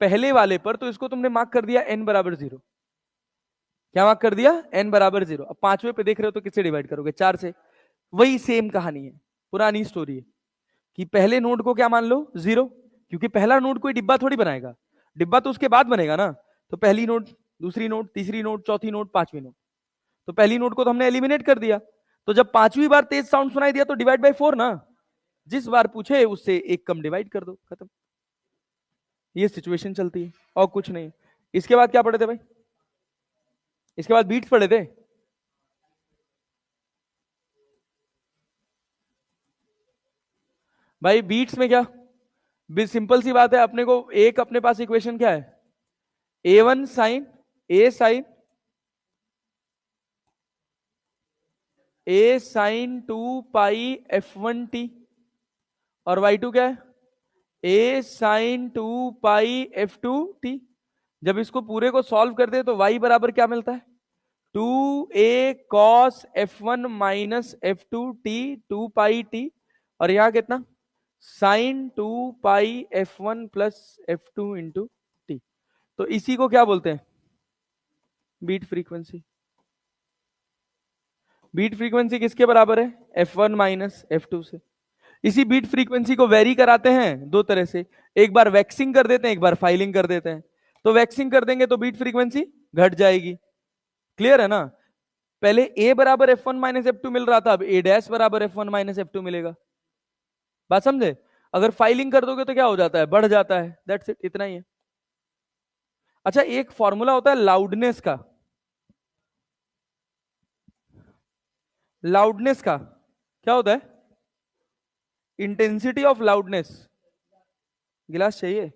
पहले वाले पर, तो इसको तुमने मार्क कर दिया n बराबर 0। क्या मार्क कर दिया? n बराबर 0। अब पांचवे पे देख रहे हो तो किससे डिवाइड करोगे? 4 से। वही सेम कहानी है, पुरानी स्टोरी है कि पहले नोड को क्या मान लो? 0, क्योंकि पहला नोड कोई डिब्बा थोड़ी बनाएगा, डिब्बा तो उसके बाद बनेगा ना। तो पहली नोड, दूसरी नोड, तीसरी नोड, चौथी नोड, पांचवी नोड। तो पहली नोड को तो हमने एलिमिनेट कर दिया। तो जब पांचवी बार तेज साउंड सुनाई दिया तो डिवाइड बाई 4 ना। जिस बार पूछे उससे एक कम डिवाइड कर दो, खत्म। ये सिचुएशन चलती है और कुछ नहीं। इसके बाद क्या पढ़े थे भाई? इसके बाद बीट्स पढ़े थे। भाई बीट्स में क्या, सिंपल सी बात है। अपने को एक, अपने पास इक्वेशन क्या है? A1 साइन ए साइन 2 पाई F1t, और Y2 क्या है? A sine 2 pi F2t। जब इसको पूरे को सॉल्व कर दे तो y बराबर क्या मिलता है? 2a cos F1 minus F2t, 2 पाई t। और यहां कितना? साइन 2 पाई F1 plus F2 into T. तो इसी को क्या बोलते हैं? Beat frequency. बीट फ्रीक्वेंसी किसके बराबर है? F1 माइनस F2 से। इसी बीट फ्रीक्वेंसी को वेरी कराते हैं दो तरह से, एक बार वैक्सिंग कर देते हैं, एक बार फाइलिंग कर देते हैं। तो वैक्सिंग कर देंगे तो बीट फ्रीक्वेंसी घट जाएगी। क्लियर है ना? पहले A बराबर F1 माइनस F2 मिल रहा था, अब A डैश बराबर F1 माइनस F2 मिलेगा। बात समझे? अगर फाइलिंग कर दोगे तो क्या हो जाता है? बढ़ जाता है। दैट्स इट, इतना ही है। अच्छा, एक फॉर्मूला होता है लाउडनेस का। लाउडनेस का क्या होता है? Intensity of loudness. गिलास चाहिए?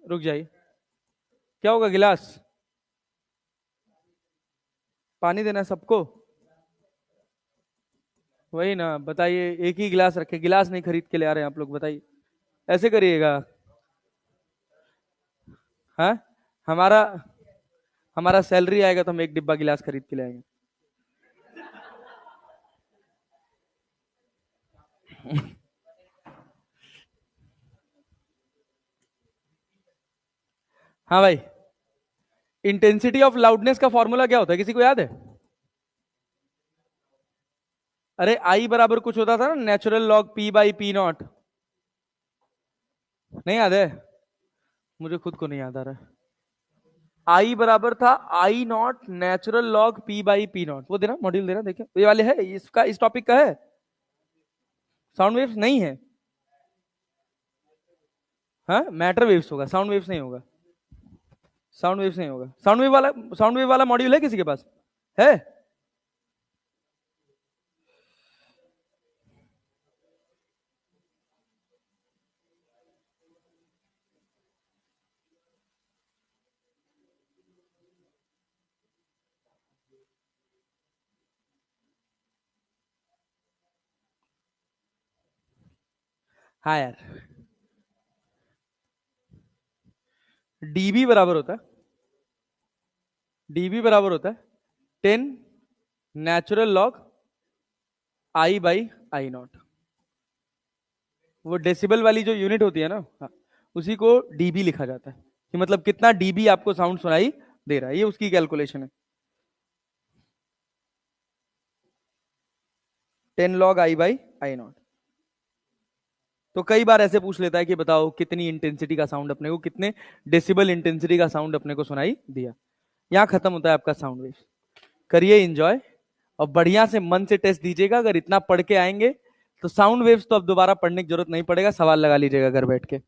रुक जाइए। क्या होगा? गिलास? पानी देना है सबको? वही ना, बताइए। एक ही गिलास रखे, गिलास नहीं खरीद के ले आ रहे हैं आप लोग, बताइए। ऐसे करिएगा? हाँ, हमारा हमारा सैलरी आएगा तो हम एक डिब्बा गिलास खरीद के ले आएंगे। हाँ भाई, इंटेंसिटी ऑफ लाउडनेस का फॉर्मूला क्या होता है, किसी को याद है? अरे आई बराबर कुछ होता था ना, natural log P by P not. नहीं याद है? मुझे खुद को नहीं याद आ रहा। आई बराबर था I naught natural log P by P naught. वो देना, मॉड्यूल देना, देखिए ये वाले है, इसका इस टॉपिक का है। साउंड वेव्स नहीं है। हाँ, मैटर वेव्स होगा, साउंड वेव्स नहीं होगा। साउंड वेव्स नहीं होगा। साउंड वेव वाला मॉड्यूल है किसी के पास? है? हाँ यार, डीबी बराबर होता है, डीबी बराबर होता है 10 natural log I by I not. वो डेसिबल वाली जो यूनिट होती है ना, हाँ, उसी को डीबी लिखा जाता है, कि मतलब कितना डीबी आपको साउंड सुनाई दे रहा है, ये उसकी कैलकुलेशन है। 10 log I by I not. तो कई बार ऐसे पूछ लेता है कि बताओ कितनी इंटेंसिटी का साउंड अपने को, कितने डेसिबल इंटेंसिटी का साउंड अपने को सुनाई दिया। यहां खत्म होता है आपका साउंड वेव। करिए एंजॉय, और बढ़िया से मन से टेस्ट दीजिएगा। अगर इतना पढ़ के आएंगे तो साउंड वेव्स तो अब दोबारा पढ़ने की जरूरत नहीं पड़ेगा, सवाल लगा लीजिएगा घर बैठ के।